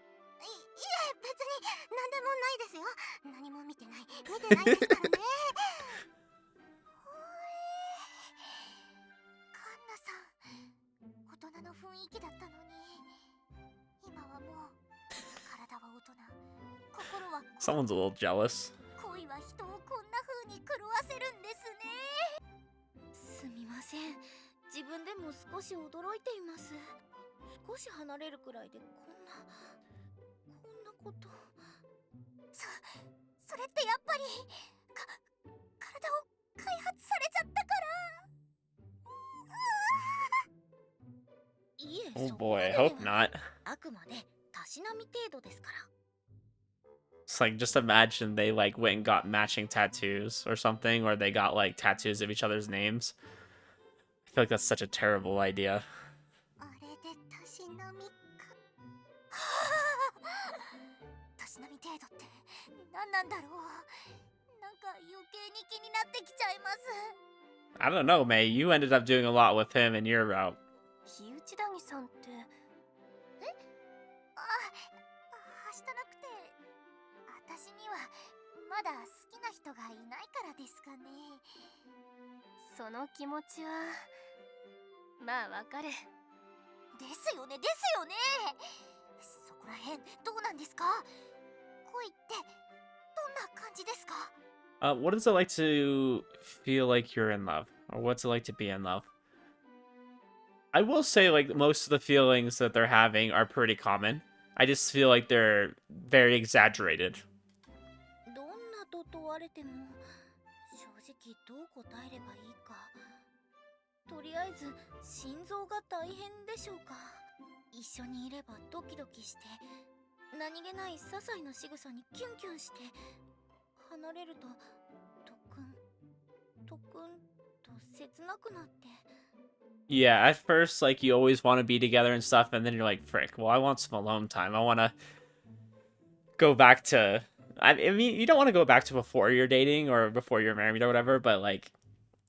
別に何でもないですよ。何も見てないですからね。カンナさん、大人の雰囲気だったのに、今はもう体は大人、心は Someone's a little jealous. 恋は人をこんな風に狂わせるんですね。すみません、自分でも少し驚いています。少し離れるくらいでこんなこと。それってやっぱり体を開発されちゃったから。いえ、 Oh そこま boy, で I で hope は not. あくまでたしなみ程度ですから。 It's like, just imagine they like went and got matching tattoos or something, or they got like tattoos of each other's names. I feel like that's such a terrible idea. あれでたしなみか。たしなみ程度って何なんだろう。なんか余計に気になってきちゃいます。 I don't know, May. You ended up doing a lot with him in your route. 日内谷さんって、はしたなくて、私にはまだ好きな人がいないからですかね。その気持ちはまあわかる。ですよね。そこらへんどうなんですか？恋ってどんな感じですか？ What is it like to feel like you're in love? Or what's it like to be in love? I will say, like, most of the feelings that they're having are pretty common. I just feel like they're very exaggerated. どんなと問われても正直どう答えればいいか。とりあえず心臓が大変でしょうか。一緒にいればドキドキして、何気ない些細な仕草にキュンキュンして、離れるとトクンと切なくなって。 Yeah, at first, like, you always want to be together and stuff, and then you're like, frick, well, I want some alone time. I want to go back to... I mean, you don't want to go back to before you're dating or before you're married or whatever, but, like,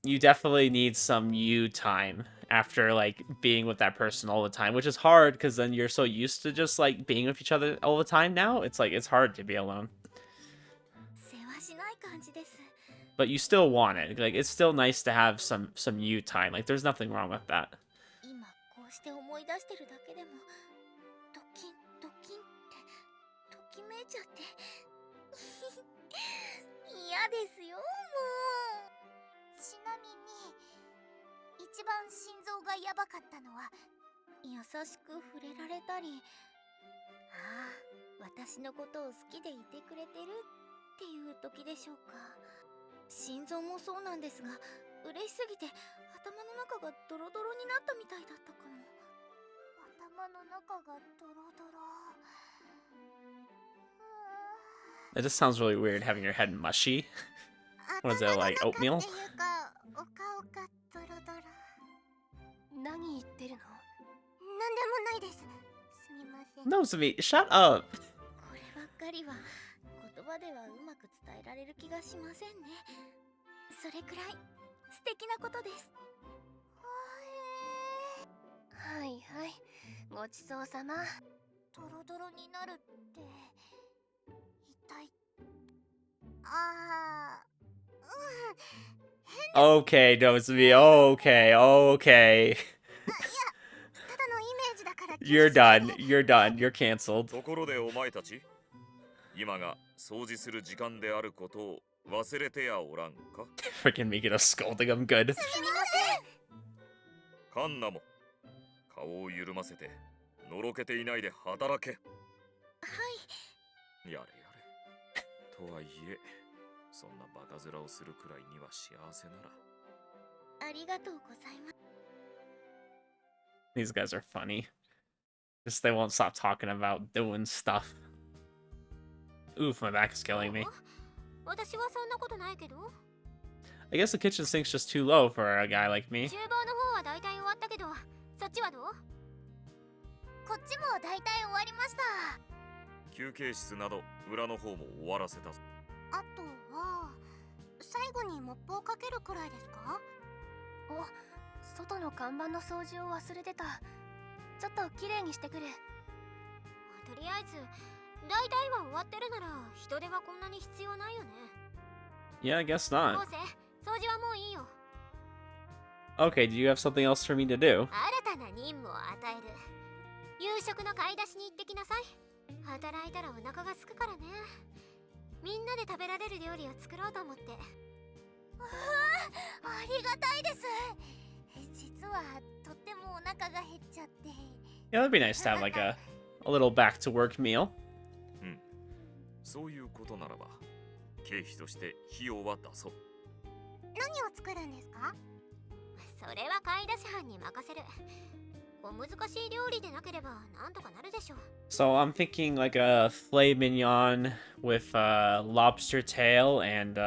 you definitely need some you time after, like, being with that person all the time, which is hard because then you're so used to just, like, being with each other all the time now. It's, like, it's hard to be alone. 世話しない感じです。 But you still want it. Like, it's still nice to have some you time. Like, there's nothing wrong with that. 今こうして思い出してるだけでもドキンってときめいちゃって。嫌ですよ、もう。ちなみに一番心臓がやばかったのは、優しく触れられたり、ああ、私のことを好きでいてくれてるっていう時でしょうか。心臓もそうなんですが、嬉しすぎて頭の中がドロドロになったみたいだったかも。頭の中がドロドロ。 It just sounds really weird having your head mushy. What is that, like oatmeal? っていうか、お顔がドロドロ。何言ってるの？なんでもないです。すみません。 No, Sumi, shut up. こればっかりは言葉ではうまく伝えられる気がしませんね。それくらい素敵なことです。はいはい、ごちそうさま。ドロドロになるって一体。変 Okay, Nozomi. Okay, okay. ただのイメージだから気にし You're ないで done. You're done. You're canceled. ところでお前たち、今が掃除する時間であることを忘れてやおらんか。 Freaking Mikito scolding him. Good. すみません。カンナも顔を緩ませてのろけていないで働け。やれやれ。とはいえ、そんなバカ面をするくらいには幸せなら。ありがとうございます。 These guys are funny. Just they won't stop talking about doing stuff. Oof, my back is killing me. 私はそんなことないけど。 I guess the kitchen sink's just too low for a guy like me. 厨房の方は大体終わったけど、そっちはどう？こっちも大体終わりました。休憩室など裏の方も終わらせたぞ。あとは最後にモップをかけるくらいですか？お、外の看板の掃除を忘れてた。ちょっときれいにしてくる。とりあえず大体は終わってるなら人手はこんなに必要ないよね。 Yeah, I guess not. 昴生、掃除はもういいよ。 Okay, do you have something else for me to do? 新たな任務を与える。夕食の買い出しに行ってきなさい。働いたらお腹が空くからね。みんなで食べられる料理を作ろうと思って。うわあ、ありがたいです。実はとってもお腹が減っちゃって。 Yeah, that'd be nice to have like a little back to work meal. そういうことならば、経費として費用は出そう。何を作るんですか？それは買い出し班に任せる。小難しい料理でなければなんとかなるでしょう。 So I'm thinking like a filet mignon with lobster tail and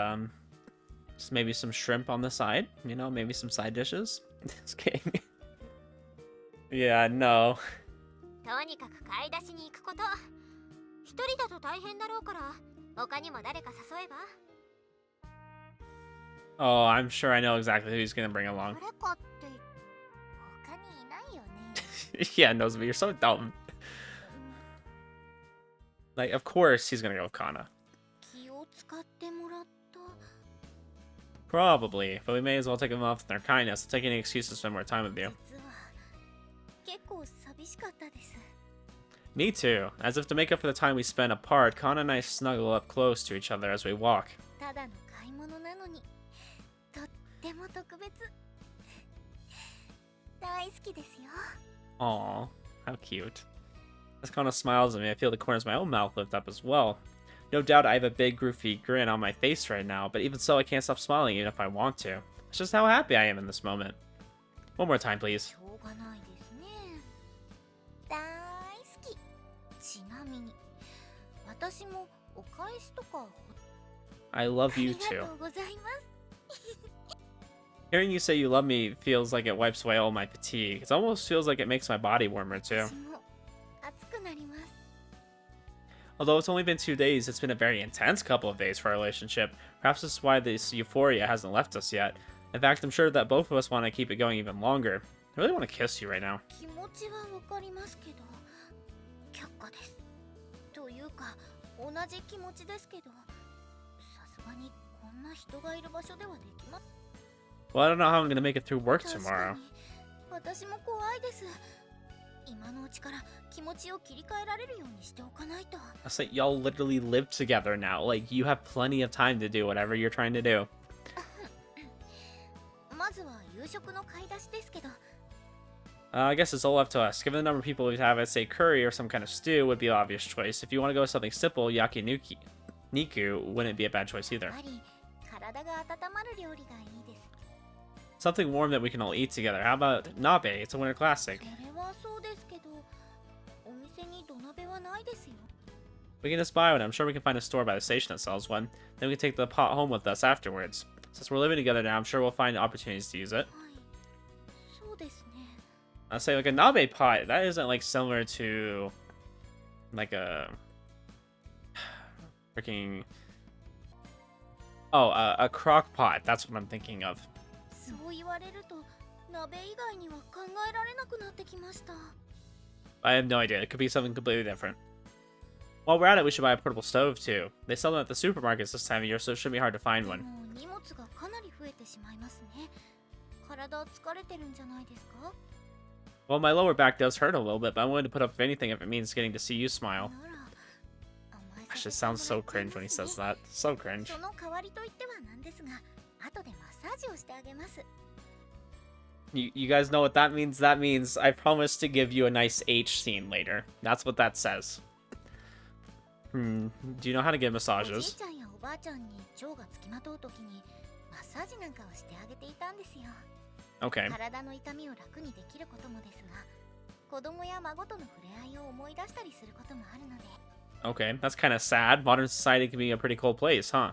just maybe some shrimp on the side. You know, maybe some side dishes. Just kidding. Yeah, no. とにかく買い出しに行くこと。一人だと大変だろうから、他にも誰か誘えば。 Oh, I'm sure I know exactly who he's gonna bring along. 誰かって他にいないよね。 Yeah, Nozomi, you're so dumb. Like, of course he's gonna go with Kanna. 気を使ってもらった。 Probably, but we may as well take him off with their kindness. Take any excuse to spend more time with you. 実は結構寂しかったです。 Me too. As if to make up for the time we spent apart, Kanna and I snuggle up close to each other as we walk. ただの買い物なのにとっても特別。大好きですよ。 Aw, how cute. As Kanna smiles at me, I feel the corners of my own mouth lift up as well. No doubt I have a big, goofy grin on my face right now, but even so, I can't stop smiling even if I want to. It's just how happy I am in this moment. One more time, please. しょうがないですね。大好き。ちなみに私もお返しとか I love あ you りが too. とうございます。 Hearing you say you love me feels like it wipes away all my fatigue. It almost feels like it makes my body warmer too. 私も熱くなります。 Although it's only been 2 days, it's been a very intense couple of days for our relationship. Perhaps this is why this euphoria hasn't left us yet. In fact, I'm sure that both of us want to keep it going even longer. I really want to kiss you right now. 気持ちはわかりますけど却下です。というか同じ気持ちですけど、さすがにこんな人がいる場所ではできません。 Well, I don't know how I'm gonna make it through work 確 tomorrow. かに私も怖いです。今のうちから気持ちを切り替えられるようにしておかないと。 I say y'all literally live together now. Like, you have plenty of time to do whatever you're trying to do. まずは夕食の買い出しですけど、 I guess it's all up to us. Given the number of people we have, I'd say curry or some kind of stew would be the obvious choice. If you want to go with something simple, yakiniku Niku wouldn't be a bad choice や either. はり体が温まる料理がいいです。 Something warm that we can all eat together. How about nabe? It's a winter classic. それはそうですけど、お店に土鍋はないですよ。 We can just buy one. I'm sure we can find a store by the station that sells one. Then we can take the pot home with us afterwards. Since we're living together now, I'm sure we'll find opportunities to use it. はい、そうですね。 I'll say like a nabe pot. That isn't like similar to like a freaking a crock pot. That's what I'm thinking of. そう言われると鍋以外には考えられなくなってきました。 I have no idea. It could be something completely different. While we're at it, we should buy a portable stove too. They sell them at the supermarkets this time of year, so it shouldn't be hard to find で one. も荷物がかなり増えてしまいますね。体疲れてるんじゃないですか？ Well, my lower back does hurt a little bit, but I'm willing to put up with anything if it means getting to see you smile. なら甘え Gosh, さ it せてもら sounds so っちゃい cringe when he ます says ね。 that. So cringe. その代わりと言ってはなんですが、後でマッサージをしてあげます。 You guys know what that means? That means I promise to give you a nice H scene later. That's what that says. Do you know how to give おじい massages? ちゃんやおばあちゃんに腸がつきまとうときにマッサージなんかをしてあげていたんですよ。 Okay. 体の痛みを楽にできることもですが、子供や孫との触れ合いを思い出したりすることもあるので。 Okay, that's kind of sad. Modern society can be a pretty cool place, huh?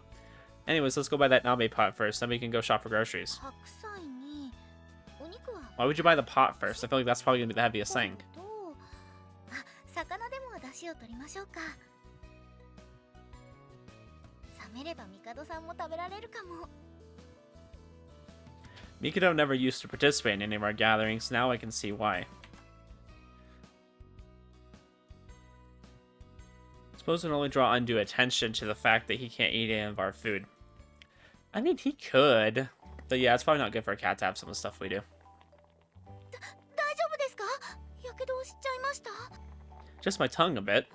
Anyways, let's go buy that nabe pot first, then we can go shop for groceries. 白菜にお肉は Why would you buy the pot first? I feel like that's probably gonna be the heaviest thing. と魚でも出汁を取りましょうか。冷めれば帝さんも食べられるかも。 Mikado never used to participate in any of our gatherings. Now I can see why. Suppose it would only draw undue attention to the fact that he can't eat any of our food. I mean, he could. But yeah, it's probably not good for a cat to have some of the stuff we do. 大丈夫ですか？やけどをしちゃいました。 Just my tongue a bit.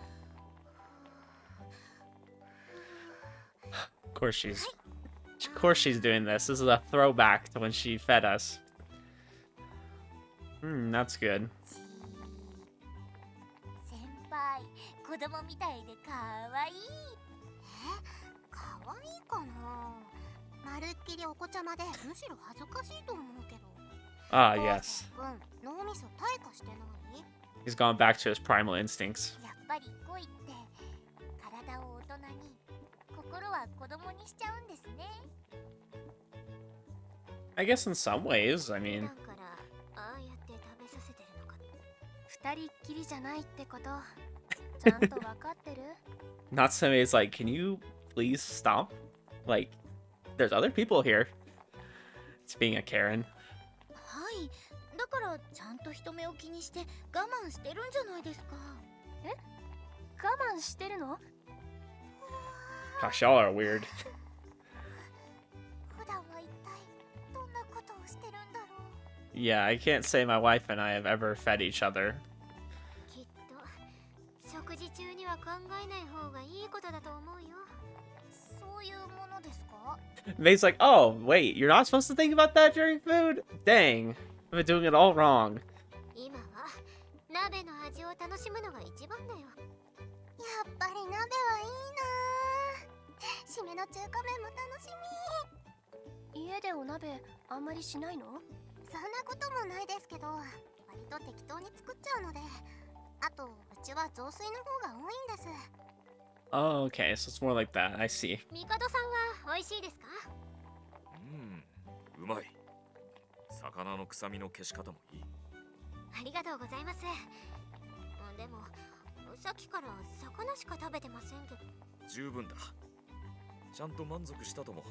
Of course she's doing this. This is a throwback to when she fed us. That's good. 先輩、子供みたいでかわいい。かわいいかな。まるっきりお子ちゃまでむしろ恥ずかしいと思うけど。 Ah, yes. 脳みそ退化してない？ He's gone back to his primal instincts. やっぱり恋って体を大人に心は子供にしちゃうんですね。 I guess in some ways, I だ mean... からああやって食べさせてるのか。二人っきりじゃないってことちゃんと分かってる？ Natsume is like, can you please stop? Like, there's other people here. It's being a Karen. はい、だからちゃんと人目を気にして我慢してるんじゃないですか。え？我慢してるの？ Gosh, y'all are weird. 普段は一体どんなことをしてるんだろう。 Yeah, I can't say my wife and I have ever fed each other. きっと食事中には考えない方がいいことだと思うよ。そういうものですか？ May's like, oh, wait, you're not supposed to think about that during food? Dang, I've been doing it all wrong. 今は鍋の味を楽しむのが一番だよ。やっぱり鍋はいいな。締めの中華麺も楽しみ。家でお鍋あんまりしないの？そんなこともないですけど、割と適当に作っちゃうので、あとうちは雑炊の方が多いんです。 Oh, okay, so it's more like that. I see. 帝さんは美味しいですか？うまい。魚の臭みの消し方もいい。ありがとうございます。でもさっきから魚しか食べてませんけど。十分だ。ちゃんと満足したとも。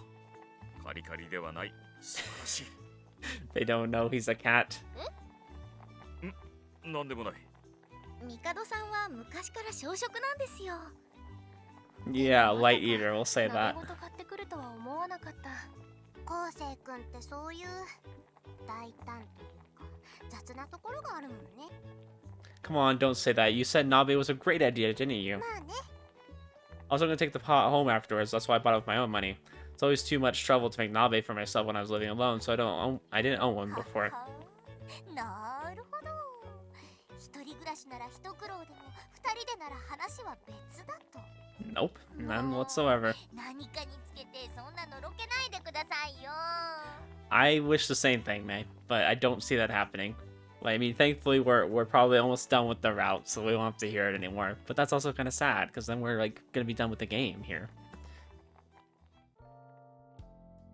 カリカリではない。素晴らしい。They don't know he's a cat. なんでもない。帝さんは昔から小食なんですよ。 Yeah, light eater, we'll say that. 鍋ごと買ってくるとは思わなかった。昴生君ってそういう大胆というか雑なところがあるもんね。 Come on, don't say that. You said nabe was a great idea, didn't you? まあね。 I was gonna take the pot home afterwards. That's why I bought it with my own money. It's always too much trouble to make nabe for myself when I was living alone, so I didn't own one before. なるほど。一人暮らしなら一苦労でも二人でなら話は別だと。 Nope, none whatsoever. 何かにつけてそんなのろけないでくださいよ。 I wish the same thing, May, but I don't see that happening. Like, I mean, thankfully we're probably almost done with the route, so we won't have to hear it anymore. But that's also kind of sad, because then we're like gonna be done with the game here.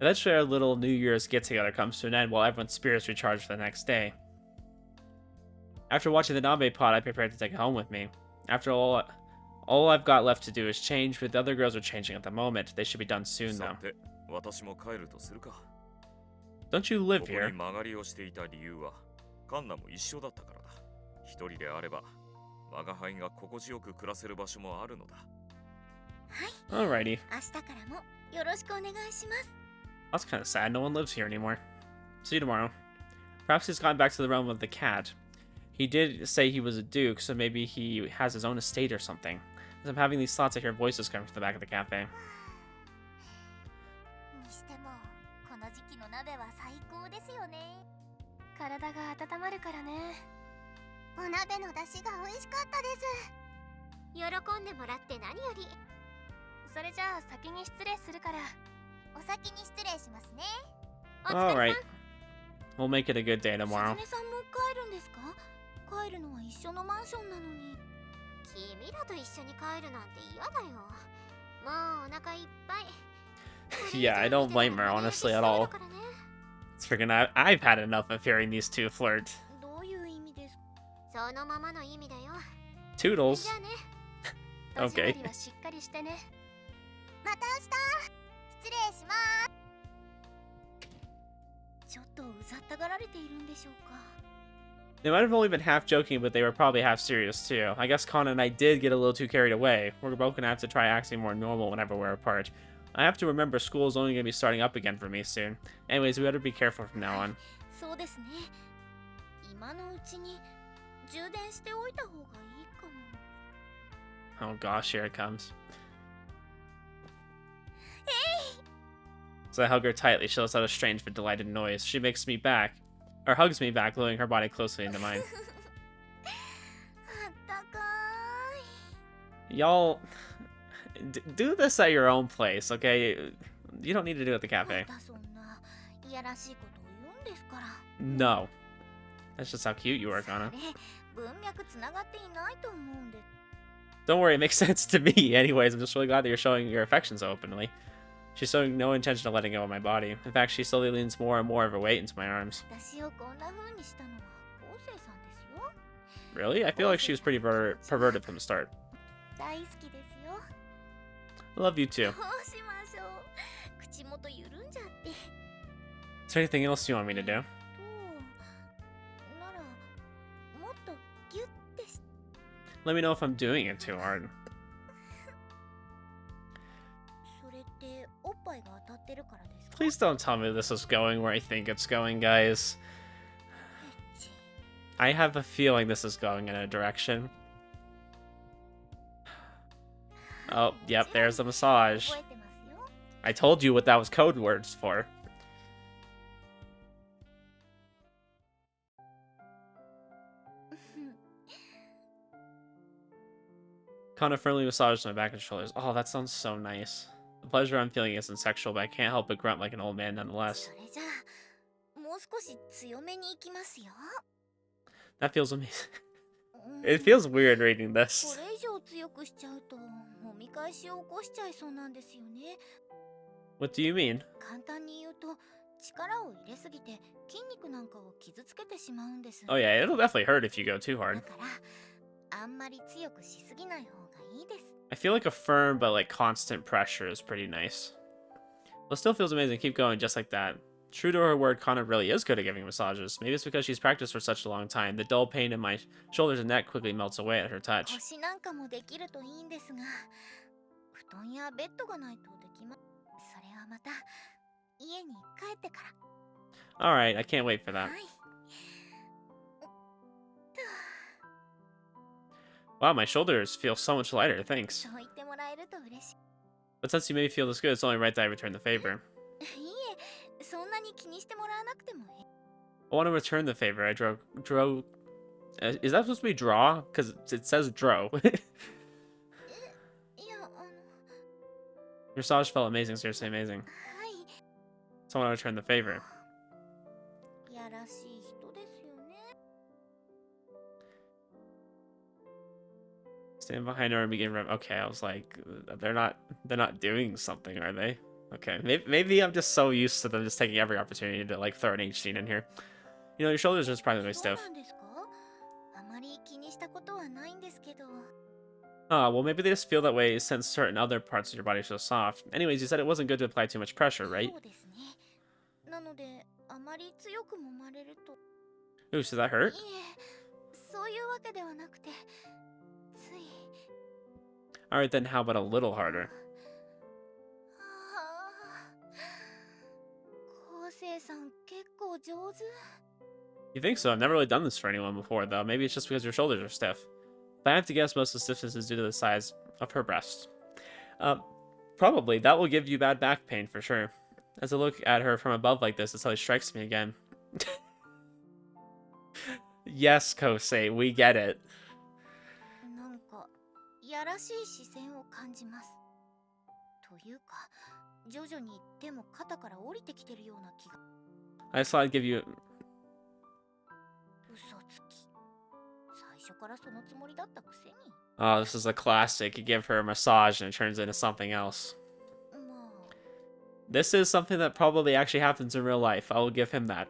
Eventually, our little New Year's get-together comes to an end while everyone's spirits recharge for the next day. After watching the nabe pot, I prepared to take it home with me. After all I've got left to do is change, but the other girls are changing at the moment. They should be done soon, though. さて、私も帰るとするか。 Don't you live ここに here? 曲がりをしていた理由は、カンナも一緒だったからだ。一人であれば、我が輩が心地よく暮らせる場所もあるのだ。はい。 Alrighty. 明日からもよろしくお願いします。That's kind of sad. No one lives here anymore. See you tomorrow. Perhaps he's gone back to the realm of the cat. He did say he was a duke, so maybe he has his own estate or something. As I'm having these thoughts, I hear voices coming from the back of the cafe. にしてもこの時期の鍋は最高ですよね。体が温まるからね。お鍋の出汁が美味しかったです。喜んでもらって何より。それじゃあ先に失礼するから。お先に失礼しますね。お疲れ Alright. We'll make it a good day さん。 tomorrow. さずねさんも帰るんですか？帰るのは一緒のマンションなのに。君らと一緒に帰るなんて嫌だよ。もうお腹いっぱい。Yeah, I don't blame her, honestly, at all. It's freaking... I've had enough of hearing these two flirt. どういう意味ですか？そのままの意味だよ。 Toodles. じゃあね。 Okay. はしっかりしてね。また明日。失礼します。ちょっとうざったがられているんでしょうか。 They might have only been half joking, but they were probably half serious too. I guess Kanna and I did get a little too carried away. We're both gonna have to try acting more normal whenever we're apart. I have to remember school is only gonna be starting up again for me soon. Anyways, we better be careful from now on. そうですね。今のうちに充電しておいた方がいいかも。 Oh gosh, here it comes. So I hug her tightly. She lets out a strange but delighted noise. She makes me back, or hugs me back, gluing her body closely into mine. あったかい。 Y'all, do this at your own place, okay? You don't need to do it at the cafe. またそんないやらしいことを言うんですから。 No. That's just how cute you are, Kanna. それ文脈つながっていないと思うんで。 Don't worry, it makes sense to me. Anyways, I'm just really glad that you're showing your affection so openly. She's showing no intention of letting go of my body. In fact, she slowly leans more and more of her weight into my arms. 私をこんな風にしたのは昴生さんですよ。 Really? I feel like she was pretty perverted from the start. 大好きですよ。 I love you too. どうしましょう。口元緩んじゃって。 Is there anything else you want me to do? ならもっとギュッてし Let me know if I'm doing it too hard. それっておっぱいが当たってるからですか？ Please don't tell me this is going where I think it's going, guys. I have a feeling this is going in a direction. Oh, yep, there's the massage. 覚えてますよ。 I told you what that was code words for. Kanna firmly massaged my back and shoulders. Oh, that sounds so nice. The pleasure I'm feeling isn't sexual, but I can't help but grunt like an old man nonetheless. それじゃあもう少し強めにいきますよ。 That feels amazing. うん It feels weird reading こ this. れ以上強くしちゃうと揉み返しを起こしちゃいそうなんですよね。 What do you mean? 簡単に言うと力を入れすぎて筋肉なんかを傷つけてしまうんです。 Oh yeah, it'll definitely hurt if you go too だ hard. からあんまり強くしすぎない方がいいです。 I feel like a firm but like constant pressure is pretty nice. Well, it still feels amazing. Keep going just like that. True to her word, Kanna really is good at giving massages. Maybe it's because she's practiced for such a long time. The dull pain in my shoulders and neck quickly melts away at her touch. 腰なんかもできるといいんですが、布団やベッドがないとできま。それはまた家に帰ってから。 Alright, I can't wait for that. はい。 Wow, my shoulders feel so much lighter, そ thanks. う言ってもらえると嬉しい。 But since you made me feel this good, it's only right that I return the favor. いえ、そんなに気にしてもらわなくてもいい。 I want to return the favor. I drove... is that supposed to be draw? Because it says dro. いや、Your massage felt amazing, seriously amazing. はい。 So I want to return the favor. やらしい人ですよね。 Stand behind her and begin okay, I was like, they're not doing something, are they? Okay, maybe I'm just so used to them just taking every opportunity to like throw an H scene in here. You know, your shoulders are surprisingly そう stiff. なんですか？あまり気にしたことはないんですけど。 Well, maybe they just feel that way since certain other parts of your body are so soft. Anyways, you said it wasn't good to apply too much pressure, right? そうですね。なので、あまり強く揉まれると。 Ooh, so that hurt? いえ、そういうわけではなくて、つい。 Alright, then how about a little harder? はあ、生さん結構上手。 You think so? I've never really done this for anyone before, though. Maybe it's just because your shoulders are stiff. If I have to guess, most of the stiffness is due to the size of her breast. Probably. That will give you bad back pain, for sure. As I look at her from above like this, it suddenly strikes me again. Yes, Kousei, we get it. なんかやらしい視線を感じます。というか、徐々に手も肩から降りてきてるような気が。 I just thought I'd give you... 嘘つき。最初からそのつもりだったくせに。 Oh, this is a classic. You give her a massage and it turns into something else. まあ、 This is something that probably actually happens in real life. I will give him that.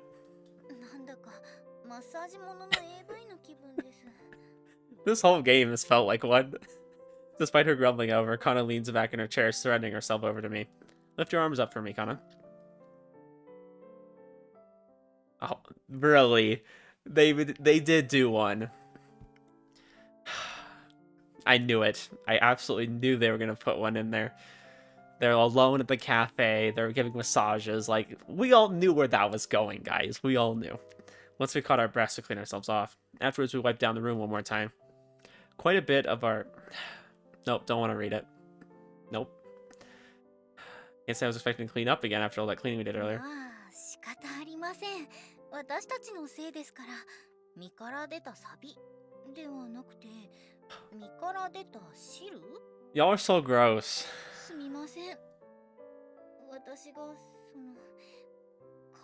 なんだかマッサージものの AV の気分です。 This whole game has felt like one. Despite her grumbling over, Kanna leans back in her chair, surrendering herself over to me. Lift your arms up for me, Kanna. Oh, really? They did do one. I knew it. I absolutely knew they were going to put one in there. They're alone at the cafe. They're giving massages. Like, we all knew where that was going, guys. We all knew. Once we caught our breaths to clean ourselves off. Afterwards, we wiped down the room one more time. Quite a bit of our... Nope, don't want to read it. Nope. Can't say I was expecting to clean up again after all that cleaning we did earlier. まあ仕方ありません。私たちのせいですから。身から出たサビではなくて、身から出た汁？ Y'all are so gross. すみません。私が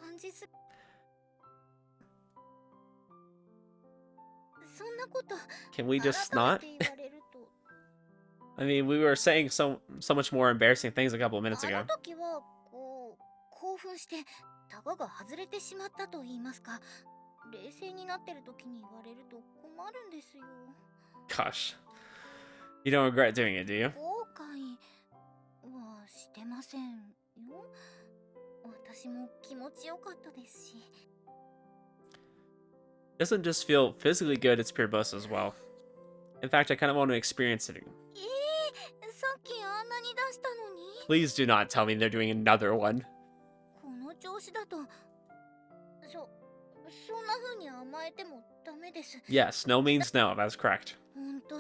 感じす。そんなこと。 Can we just 改 not? めて言われると。 I mean, we were saying so much more embarrassing things a couple of minutes あ ago. の時はこう興奮してタガが外れてしまったと言いますか、冷静になってる時に言われると困るんですよ。 Gosh. You don't regret doing it, do you? 後悔はしてませんよ。私も気持ちよかったですし。 Doesn't just feel physically good, it's pure bliss as well. In fact, I kind of want to experience it. さっきあんなに出したのに。 Please do not tell me they're doing another one. この調子だと、そんな風に甘えてもダメです。 Yes, no means no, that's correct. ほんと、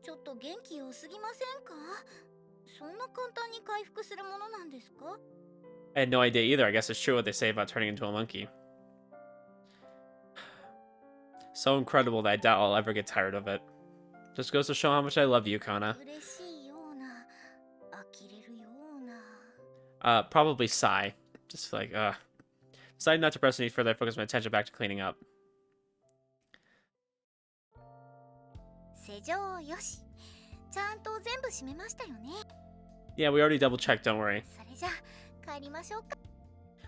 ちょっと元気良すぎませんか？そんな簡単に回復するものなんですか？ I had no idea either. I guess it's true what they say about turning into a monkey. So incredible that I doubt I'll ever get tired of it. Just goes to show how much I love you, Kanna. 嬉しいような、呆れるような。 Probably sigh. Just like, Decided not to press any further, I focused my attention back to cleaning up. 施錠よし。ちゃんと全部閉めましたよね。 Yeah, we already double checked, don't worry. それじゃ帰りましょうか。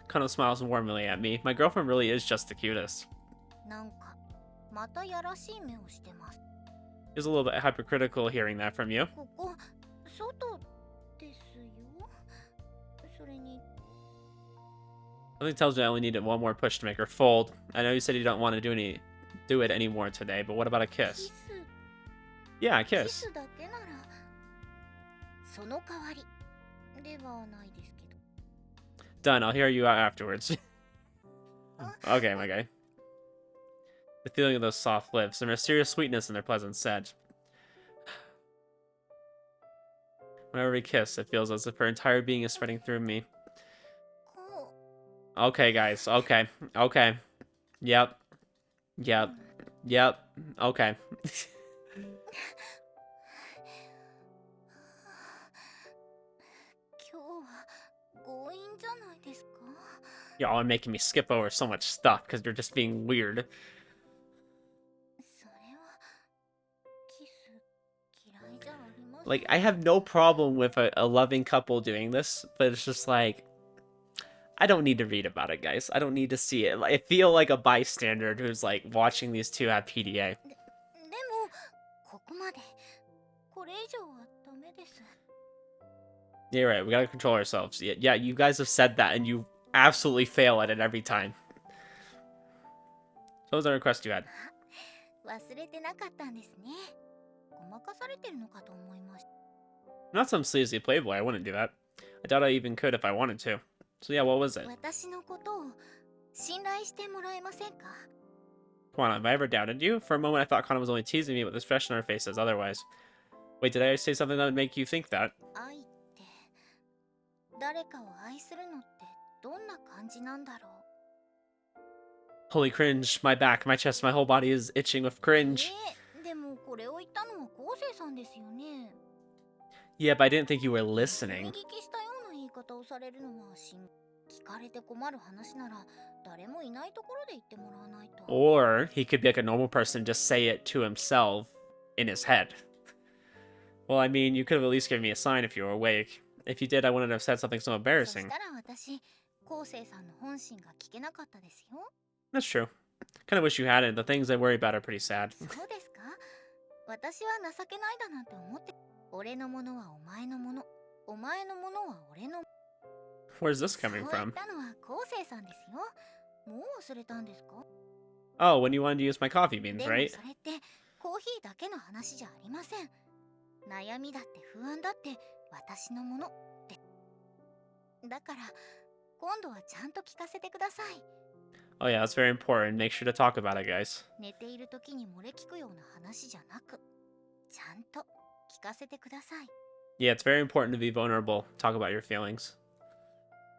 Kanna smiles warmly at me. My girlfriend really is just the cutest. なんかまたやらしい目をしてます。 It was a little bit hypocritical hearing that from you. ここ外ですよ。それに Something tells me I only needed one more push to make her fold. I know you said you don't want to do it anymore today, but what about a キ kiss? ス Yeah, a キ kiss. スだけならその代わりではないですけど。 Done. I'll hear you out afterwards. Okay, my guy. The feeling of those soft lips, their mysterious sweetness and their pleasant scent. Whenever we kiss, it feels as if her entire being is spreading through me. こ Okay, guys. Okay. Okay. Yep. Yep. Yep. Okay. 今日は強引じゃないですか？ Y'all are making me skip over so much stuff because you're just being weird. それはキス嫌いじゃありません。 Like, I have no problem with a loving couple doing this, but it's just like, I don't need to read about it, guys. I don't need to see it. I feel like a bystander who's like watching these two have PDA. でもここまでこれ以上はダメです。 You're right. We gotta control ourselves. Yeah, you guys have said that, and you absolutely fail at it every time. So what was the request you had? 忘れてなかったんですね。ごまかされてるのかと思いました。 I'm not some sleazy playboy. I wouldn't do that. I doubt I even could if I wanted to. So yeah, what was it? 私のことを信頼してもらえませんか？ Come on, have I ever doubted you? For a moment, I thought Kanna was only teasing me, but the expression on her face says otherwise. Wait, did I say something that would make you think that? 愛って誰かを愛するのってどんな感じなんだろう？ Holy cringe, my back, my chest, my whole body is itching with cringe. でもこれを言ったのは昴生さんですよね。 Yeah, but I didn't think you were 盗み listening. 聞きしたような言い方をされるのは聞かれて困る話なら誰もいないところで言ってもらわないと。 Or he could be like a normal person and just say it to himself in his head. Well, I mean, you could have at least given me a sign if you were awake. If you did, I wouldn't have said something so そし embarrassing. たら私、昴生さんの本心が聞けなかったですよ。 That's true. Kind of wish you hadn't. The things I worry about are pretty sad. そうですか？私は情けないだなんて思って。俺のものはお前のもの、お前のものは俺の。 Where's this そう coming 言っ from? たのは昴生さんですよ。もう忘れたんですか？ Oh, when you wanted to use my coffee で beans, も right? それってコーヒーだけの話じゃありません。悩みだって不安だって私のものって。だから今度はちゃんと聞かせてください。 Oh yeah, that's very important. Make sure to talk about it, guys. 寝ている時に漏れ聞くような話じゃなく、ちゃんと聞かせてください。 Yeah, it's very important to be vulnerable. Talk about your feelings.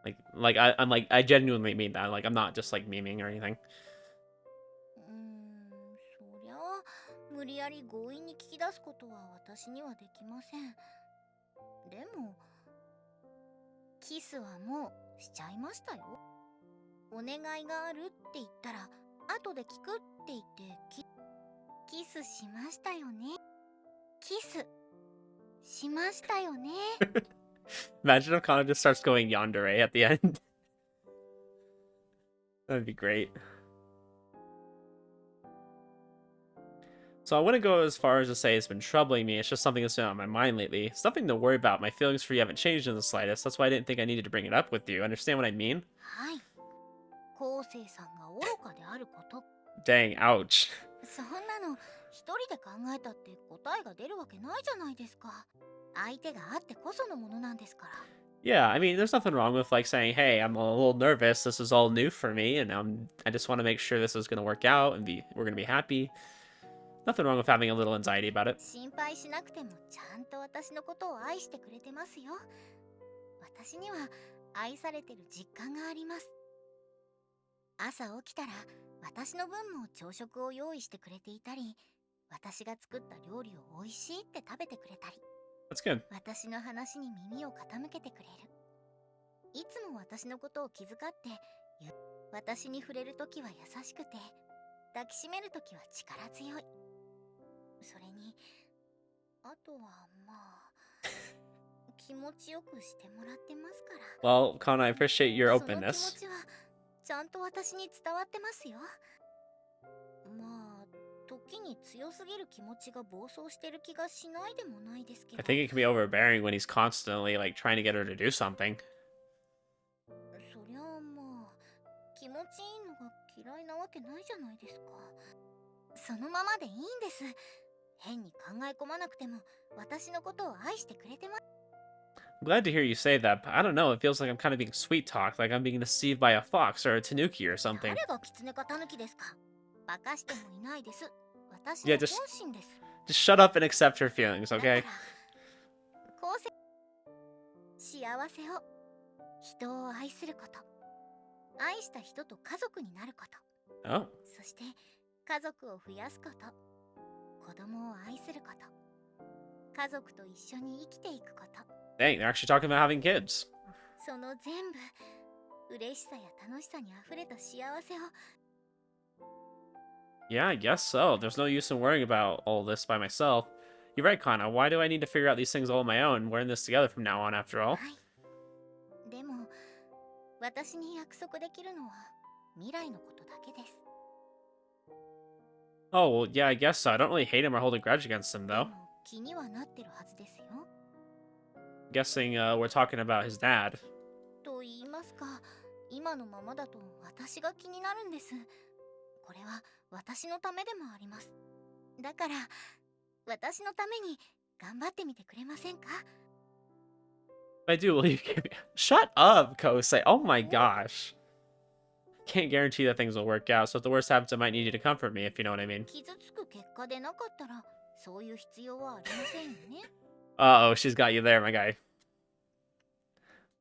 I'm like, I genuinely mean that. Like, I'm not just like memeing or anything. そりゃあ無理やり強引に聞き出すことは私にはできません。でもキスはもうしちゃいましたよ。お願いがあるって言ったら後で聞くって言ってキスしましたよね。キスしましたよね。 Imagine if Kanna just starts going yandere at the end. That'd be great. So I wouldn't go as far as to say it's been troubling me. It's just something that's been on my mind lately. It's nothing to worry about. My feelings for you haven't changed in the slightest. That's why I didn't think I needed to bring it up with you. Understand what I mean? はい。昴生さんが愚かであること。 Dang, ouch. そんなの一人で考えたって答えが出るわけないじゃないですか。相手があってこそのものなんですから。 Yeah, I mean, there's nothing wrong with like saying, "Hey, I'm a little nervous. This is all new for me, and I just want to make sure this is gonna work out and we're gonna be happy." Nothing wrong with having a little anxiety about it. 心配しなくてもちゃんと私のことを愛してくれてますよ。私には愛されてる実感があります。朝起きたら私の分も朝食を用意してくれていたり、私が作った料理を美味しいって食べてくれたり、 That's good. 私の話に耳を傾けてくれる。いつも私のことを気遣って私に触れるときは優しくて、抱きしめるときは力強い。それにあとはまあ気持ちよくしてもらってますから。 Well, Kanna, I appreciate your その気持 openness. ちはちゃんと私に伝わってますよ。まあ時に強すぎる気持ちが暴走してる気がしないでもないですけ I ど。 think it can be overbearing when he's constantly like trying to get her to do something. そりゃあまあ気持ちいいのが嫌いなわけないじゃないですか。そのままでいいんです。変に考え込まなくても私のことを愛してくれてます。 I'm glad to hear you say that, but I don't know. It feels like I'm kind of being sweet talked, like I'm being deceived by a fox or a tanuki or something. 誰が狐かタヌキですか？バカしてもいないです。私 Yeah, の just- 本心です。 Just shut up and accept her feelings, だか okay? らこうせ幸せを、人を愛すること、愛した人と家族になること、 Oh, そして家族を増やすこと、子供を愛すること、家族と一緒に生きていくこと、 dang, they're actually talking about having kids. その全部嬉しさや楽しさにあふれた幸せを。 Yeah, I guess so. There's no use in worrying about all this by myself. You're right, Kanna. Why do I need to figure out these things all on my own? We're in this together from now on, after all. はい。でも私に約束できるのは未来のことだけです。 Oh, well, yeah, I guess so. I don't really hate him or hold a grudge against him, で though. も気にはなってるはずですよ。 Guessing we're talking about his dad. と言いますか、今のままだと私が気になるんです。これは私のためでもあります。だから私のために頑張ってみてくれませんか？ If I do, will you give me... Shut up, Kousei. Oh my gosh. Can't guarantee that things will work out, so if the worst happens, I might need you to comfort me, if you know what I mean. 傷つく結果でなかったらそういう必要はありませんよね。Uh-oh, she's got you there, my guy.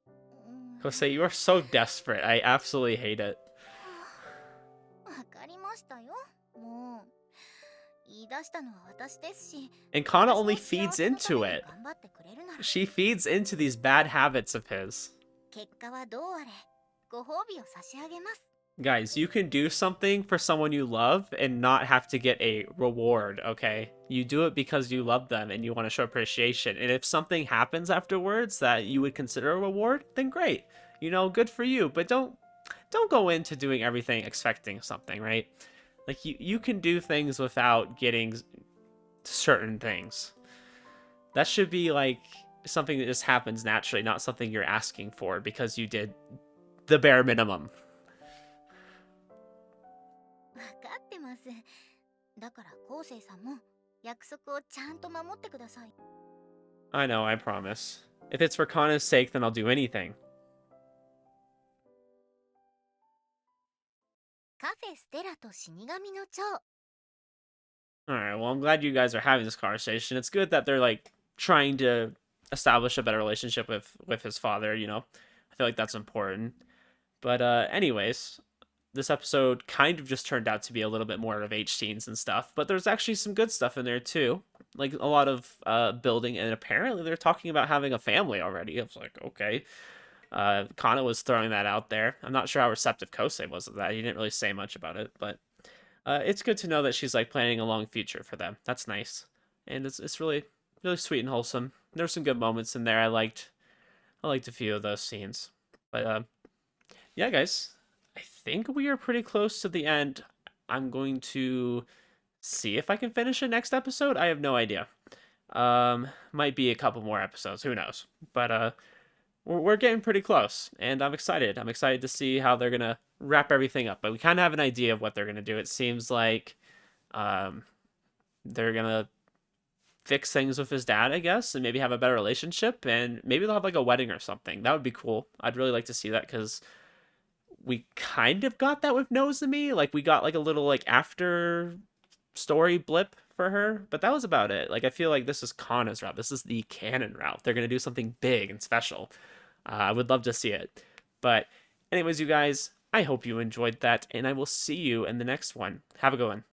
うん、 Kousei, you are so desperate. I absolutely hate it. わかりましたよ。もう言い出したのは私ですし。 And Kanna 私 only の幸 feeds せのため into に it. 頑張ってくれるなら She feeds into these bad habits of his. 結果はどうあれご褒美を差し上げます。 Guys, you can do something for someone you love and not have to get a reward, okay? You do it because you love them and you want to show appreciation. And if something happens afterwards that you would consider a reward, then great. You know, good for you. But don't go into doing everything expecting something, right? Like you can do things without getting certain things. That should be like something that just happens naturally, not something you're asking for because you did the bare minimum. わかってます。だから昴生さんも約束をちゃんと守ってください。 I know, I promise. If it's for Kanna's sake, then I'll do anything. カフェステラと死神の蝶。 Alright, well, I'm glad you guys are having this conversation. It's good that they're, like, trying to establish a better relationship with his father, you know? I feel like that's important. But, anyways, this episode kind of just turned out to be a little bit more of H scenes and stuff, but there's actually some good stuff in there, too. Like, a lot of building, and apparently they're talking about having a family already. I was like, okay. Kanna was throwing that out there. I'm not sure how receptive Kousei was to that. He didn't really say much about it, but it's good to know that she's like planning a long future for them. That's nice, and it's really sweet and wholesome. There's some good moments in there. I liked a few of those scenes, but yeah, guys, I think we are pretty close to the end. I'm going to see if I can finish a next episode. I have no idea. Might be a couple more episodes. Who knows? But we're getting pretty close, and I'm excited. I'm excited to see how they're gonna wrap everything up. But we kind of have an idea of what they're gonna do. It seems like they're gonna fix things with his dad, I guess, and maybe have a better relationship, and maybe they'll have like a wedding or something. That would be cool. I'd really like to see that because we kind of got that with Nozomi. Like we got like a little like after story blip for her, but that was about it. Like I feel like this is Kanna's route. This is the canon route. They're gonna do something big and special. I would love to see it. But anyways, you guys, I hope you enjoyed that, and I will see you in the next one. Have a good one.